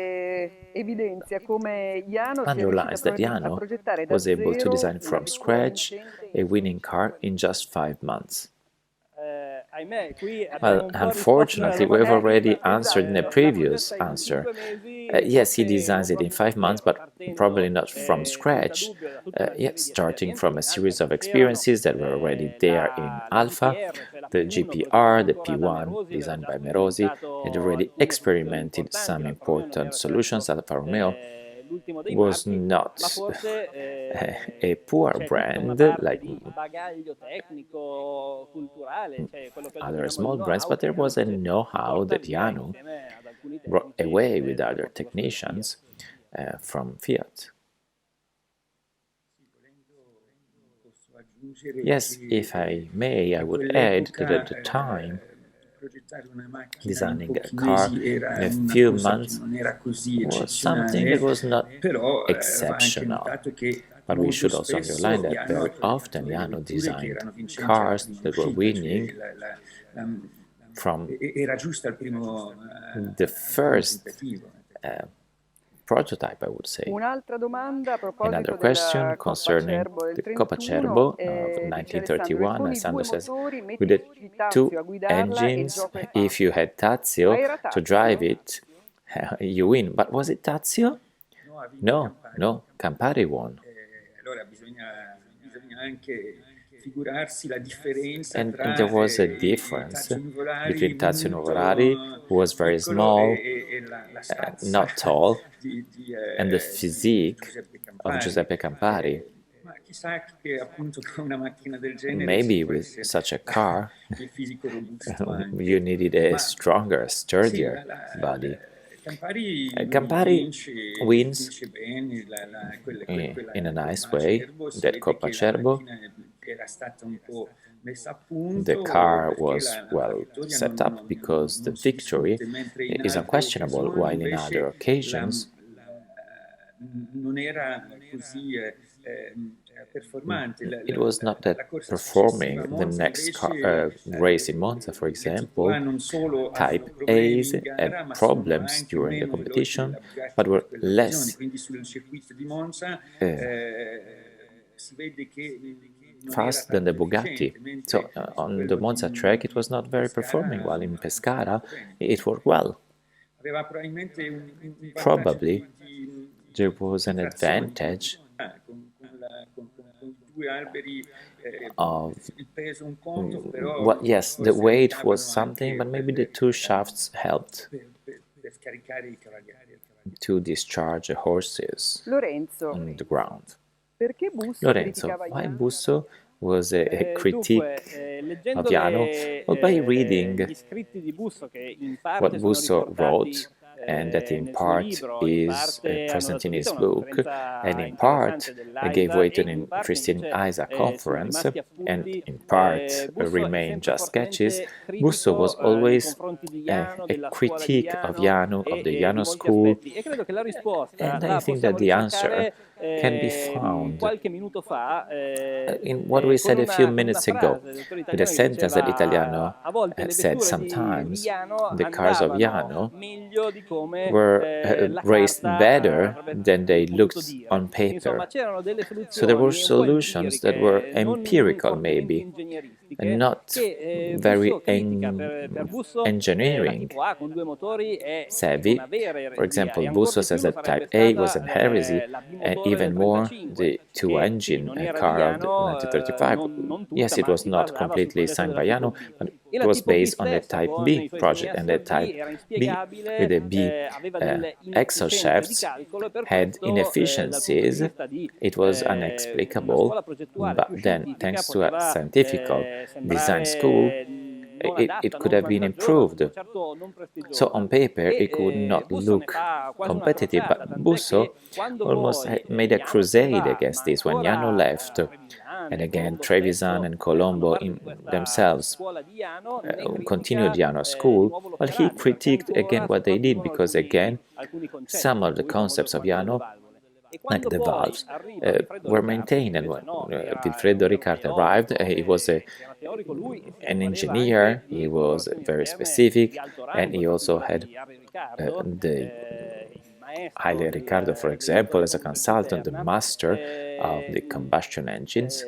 evidenzia come Iano sia underlines riuscito that a Yano progettare da was able to zero design una from vettura scratch vincente a winning car in just 5 months. Ahimè, qui abbiamo Well, un po' risposto alla unfortunately, we've domanda. already answered in a La previous progetta in answer. 5 mesi, Yes, he forse designs non it in proprio 5 months, perché but partendo probably not from senza scratch. dubbio da tutta una serie Yes, di starting esperienze from che a in series Alfa of facevano experiences that were already there in la Alfa, GPR, cioè la the P1 GPR, the prodotta ancora da P1 Merosi, aveva designed già by Merosi, had sperimentato already alcune soluzioni experimented importanti. some L'Alfa Romeo non important era solutions. certo Alfa Romeo l'ultimo dei was marchi, not ma forse a poor c'è tutta una brand parte like di bagaglio tecnico, culturale, cioè quello che oggi other chiamiamo il small brands, know-how but che there Yano was a invece know-how porta that via Yano insieme ad alcuni brought tecnici away with della other Corsiva technicians from Fiat. Yes, if I may, I would add that at the time, designing a car in a few months was something that was not exceptional. But we should also underline that very often Yano designed cars that were winning from the first prototype, I would say. Un'altra domanda a proposito Another question della Coppa concerning Acerbo del the Coppa 31, Acerbo of dice Alessandro, 1931. con i Alessandro due says, motori with the metti two Tazio a guidarla e il engines, gioco è if you fatto. had Tazio Ma era to drive Tazio? it, you win. But was it Tazio? No, no, Campari won. And there was a difference between Tazio Nuvolari, who was very small, not tall, and the physique of Giuseppe Campari. Maybe with such a car, you needed a stronger, sturdier body. Campari wins in a nice way that Coppa Acerbo. The car was well set up because the victory is unquestionable, while in other occasions it was not that performing. The next race in Monza, for example, Type A's had problems during the competition, but were less fast than the Bugatti. So on the Monza track it was not very performing, while in Pescara it worked well. Probably there was an advantage of yes, the weight was something, but maybe the two shafts helped to discharge the horses Lorenzo, on the ground. perché Busso Lorenzo, criticava why Iano? Busso was a critique leggendo of Jano, well, by reading gli scritti di Busso che in what parte sono Busso wrote, riportati and that in nel suo part libro, in is parte hanno present dato in vita his a una book, conferenza and in part interessante gave dell'AISA way to e in an parte Christian invece Isa sono conference, rimasti and appunti. in part Busso è remain sempre just sketches. fortemente Busso was critico nei always confronti di a Jano, della scuola di critique of Jano, of the di Jano molti school, aspetti. E credo che la risposta and I la think that possiamo the answer ricercare can be found qualche minuto fa in what we said a few con una minutes ago, frase del dottor with a Italiano che sentence that Italiano diceva a volte le said vetture di sometimes. Jano The cars of andavano Jano meglio di come were la raced carta better avrebbe than they potuto looked dire. on Insomma, paper. c'erano delle So there were soluzioni un po' solutions that were empiriche, non empirical, fortemente maybe, ingegneristiche, and not che very Busso critica. Per Busso la engineering tipo A con due motori è savvy. una vera For eresia, example, e ancor Busso di più says lo that sarebbe Type A was stata an heresy, la and bimotore even del more 35, the che two-engine non era di car of the Jano, 1935. non tutta, Yes, it ma was si not basava sul completely progetto signed della by tipo Jano, B. but E it la was tipo B based on the stessa, Type con B i suoi project, schemi and the SFB, Type era B inspiegabile, with the B aveva delle axle inefficienze di shafts calcolo, e per had questo dal punto di inefficiencies. vista di It was una unexplicable, scuola progettuale but più then, scientifica, thanks to a poteva scientific design school, sembrare non it adatta, could non have been vantaggiosa, improved. certo non So prestigiosa. on paper, it could E not Busso ne look fa quasi una competitive, crociata, but tant'è Busso che quando almost poi made a Jano se ne crusade va, against ma this when Jano ancora left. Trevisan And e again, Colombo Trevisan stesso and fanno Colombo parte in di questa themselves scuola di Jano, ne continued critica Jano di school, nuovo but he l'operato, perché critiqued again ancora what they did, sopravvivono because again, alcuni concetti, some tra of the cui il famoso concepts of comando delle Jano, valvole. E like quando the poi valves, arriva Vilfredo were Riccardi, che maintained. And invece when no, Vilfredo era un Ricard arrived, teorico, he was era teorico lui, e si an avvaleva anche engineer, he di was collaborazioni very esterne di specific, alto and rango, he tra cui also quella had di Harry Riccardo, the il maestro Haile Ricardo, for example, dell'inventore as a della combustione consultant, the interna. master of the combustion engines.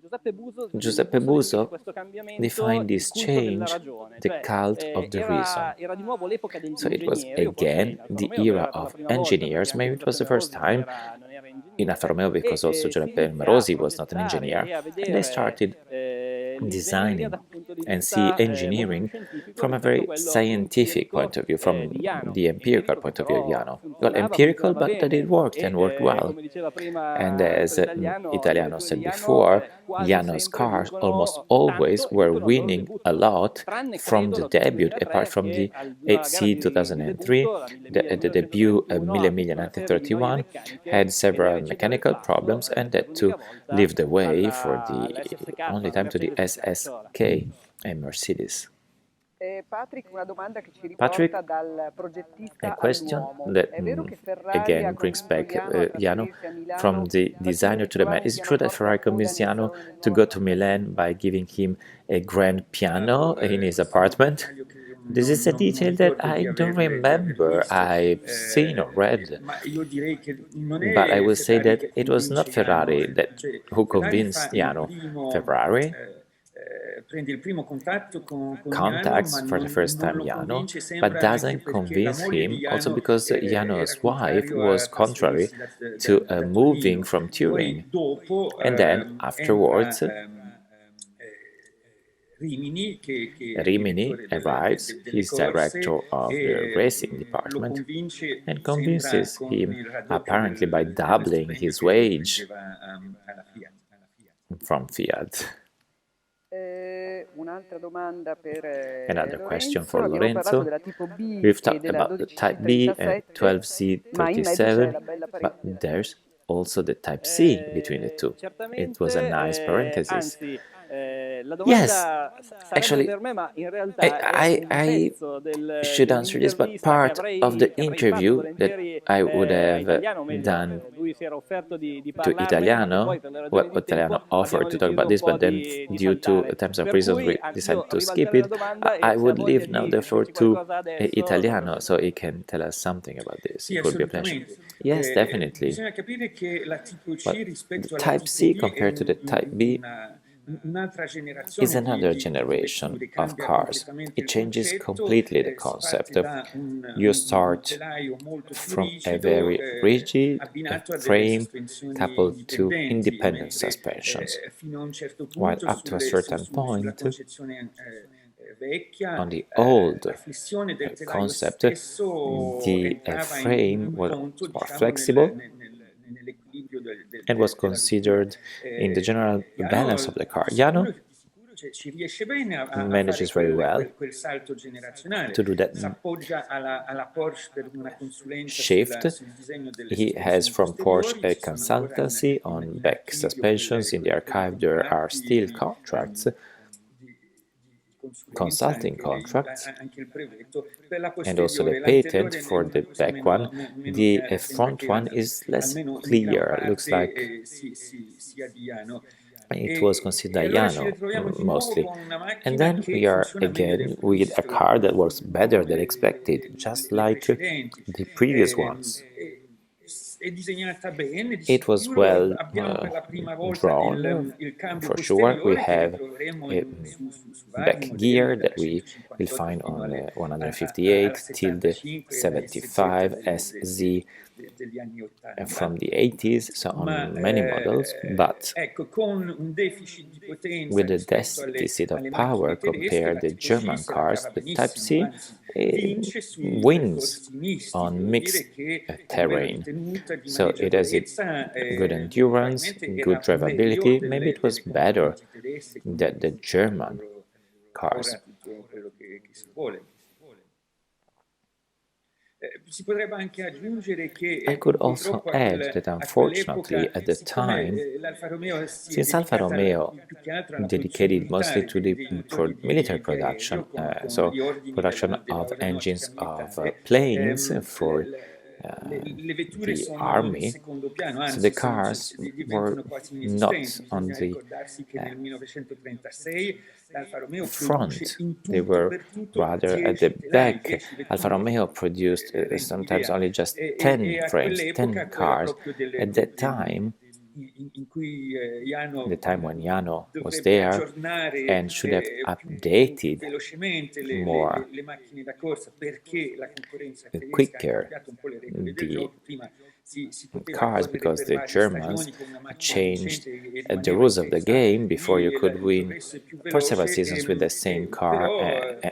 Giuseppe Busso definisce Buso questo cambiamento defined il this culto della change ragione, the cioè cult of the reason. era di nuovo l'epoca degli So it was ingegneri, o forse in again Alfa the Romeo era per la of prima volta, perché engineers. anche Maybe it was the Giuseppe first Morosi time non era in Alfa ingegnere, Romeo, because also si Giuseppe inizia a Morosi was not an progettare engineer, e a and they vedere started l'ingegneria da designing un punto di and see vista molto più engineering scientifico from a rispetto a very quello scientific empirico point of view, from di Jano. the empirical Empirico che point of view of però Jano. Well, empirical, funzionava but that it bene, worked and worked well. come diceva prima And il as dottor Italiano, le Italiano vetture said di Jano before, quasi Jano's sempre cars almost vincono always tanto e were vincono al loro winning a debutto, lot tranne from credo the l'autunno debut, apart 2003, from che the alla gara 8C di 2003, debutto, la the debut 1331, Mille ha Miglia visto una serie di noie 1931 meccaniche had che several deve cedere il mechanical problems, passo and per that to l'unica volta leave the way for alla the SSK, only alla time to the Mercedes di Piazzola. SSK and Mercedes. Patrick, una domanda che ci Patrick, riporta dal a progettista question all'uomo. that È vero che Ferrari ha again brings convinto back Jano a Jano trasferirsi a Milano from the facendogli designer to the man. ritrovare un Is it true that pianoforte a Ferrari coda convinced nel Jano salone del to nuovo go to appartamento? Milan by giving him a grand piano in his apartment? This is a detail that I don't remember I've seen or read, but I will say that it was not Ferrari who convinced Jano. Ferrari contacts for the first time Jano, but doesn't convince him, also because Jano's wife was contrary to moving from Turin. And then afterwards, Rimini arrives, he's director of the racing department, and convinces him, apparently by doubling his wage from Fiat. Un'altra domanda per Another question for Abbiamo parlato Lorenzo. della tipo B We've e talked della about the Type B and 12C37, ma in mezzo c'è 12C37, la bella but parentesi. there's also the Type C between the two. It was a nice parenthesis. Anzi, la Yes, domanda sarebbe actually, per me, ma in realtà è un I pezzo should answer this, but dell'intervista part of the che avrei fatto interview that volentieri I would a have Italiano, meglio, done lui si era offerto di to parlarne, ma Italiano, poi per le ragioni what di tempo Italiano offered abbiamo to talk deciso about un this, po' but then di due to saltare. terms and Per reasons cui we io decided to skip ribalterei la it. domanda, I e se ha would voglia leave now di the floor dirci to qualcosa adesso, Italiano so he can tell us something about this. It would be a pleasure. Yes, definitely. Bisogna capire che la tipo C But rispetto the alla Type tipo C B compared to the Type B un'altra generazione is another di generation vetture, of cambia cars. completamente It il changes concetto, completely the si parte concept. da You start telaio molto più from a rigido, very rigid abbinato a delle frame sospensioni coupled to indipendenti, independent mentre suspensions, fino a un certo while punto up to a certain sulla point, concezione vecchia, on the old la flessione del telaio concept, stesso the entrava frame in was conto, more diciamo, flexible, nell'equilibrio and was considered in the general balance of the car. Iano manages very well to do that shift. He has from Porsche a consultancy on back suspensions. In the archive there are still contracts, consulting contracts, and also the patent for the back one. The front one is less clear, looks like it was considered Iano mostly. And then we are again with a car that works better than expected, just like the previous ones. It was well drawn, for sure. We have a back gear that we will find on 158 till the 75 SZ from the 80s, so on many models, but with a deficit of power compared to the German cars, the Type C wins on mixed terrain. So it has a good endurance, good drivability. Maybe it was better than the German cars. I could also add that unfortunately at the time, since Alfa Romeo dedicated mostly to the military production, so production of engines of planes for the army, so the cars were not on the front, they were rather at the back. Alfa Romeo produced sometimes only just 10 frames, 10 cars. At that time, the time when Iano was there and should have updated more quicker the cars, because the Germans changed the rules of the game. Before you could win for several seasons with the same car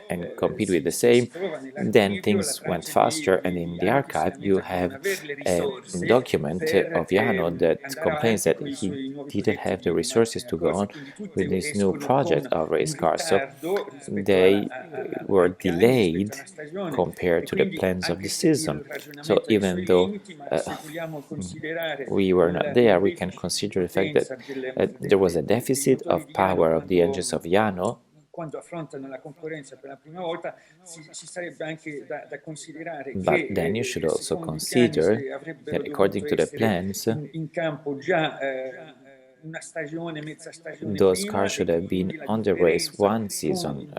and compete with the same, then things went faster, and in the archive you have a document of Iano that complains that he didn't have the resources to go on with this new project of race cars, so they were delayed compared to the plans of the season. So even though we were not there, we can consider the fact that there was a deficit of power of the engines of Iano. But then you should also consider that according to the plans, those cars should have been on the race one season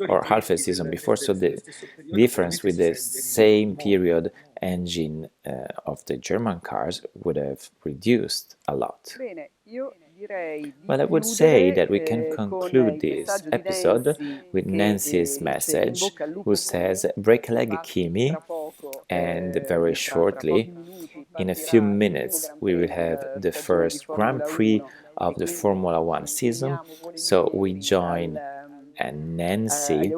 or half a season before, so the difference with the same period engine of the German cars would have reduced a lot. Well, I would say that we can conclude this episode with Nancy's message, who says, "Break a leg, Kimi," and very shortly, in a few minutes, we will have the first Grand Prix of the Formula One season, so we join Nancy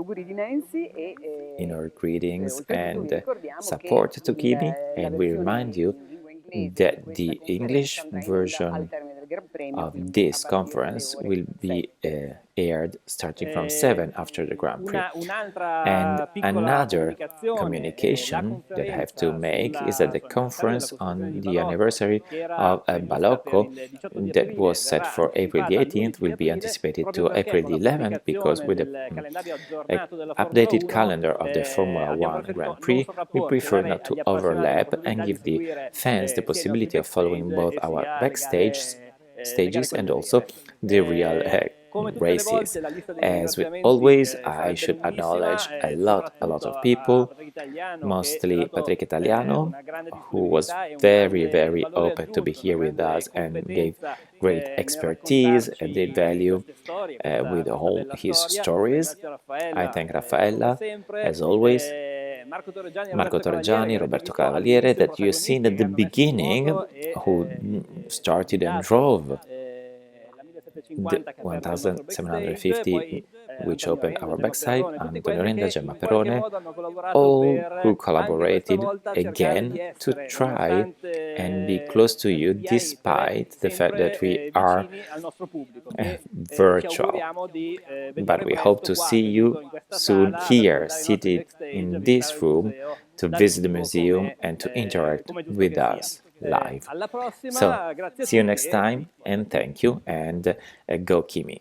in our greetings and support to Kimi, and we remind you that the English version of this conference will be aired starting from 7 after the Grand Prix. And another communication that I have to make is that the conference on the anniversary of Balocco that was set for April the 18th will be anticipated to April the 11th, because with the updated calendar of the Formula One Grand Prix, we prefer not to overlap and give the fans the possibility of following both our backstage stages and also the real races. As with always, I should acknowledge a lot of people, mostly Patrick Italiano, who was very open to be here with us and gave great expertise and did value with all his stories. I thank Raffaella, as always, Marco Torreggiani, Roberto Cavaliere, that you've seen at the beginning, who started and drove 1750, which opened our backside, Antonio Renda, Gemma Perone, all who collaborated again to try and be close to you despite the fact that we are virtual. But we hope to see you soon here, seated in this room, to visit the museum and to interact with us live. So, see you next time, and thank you, and go Kimi!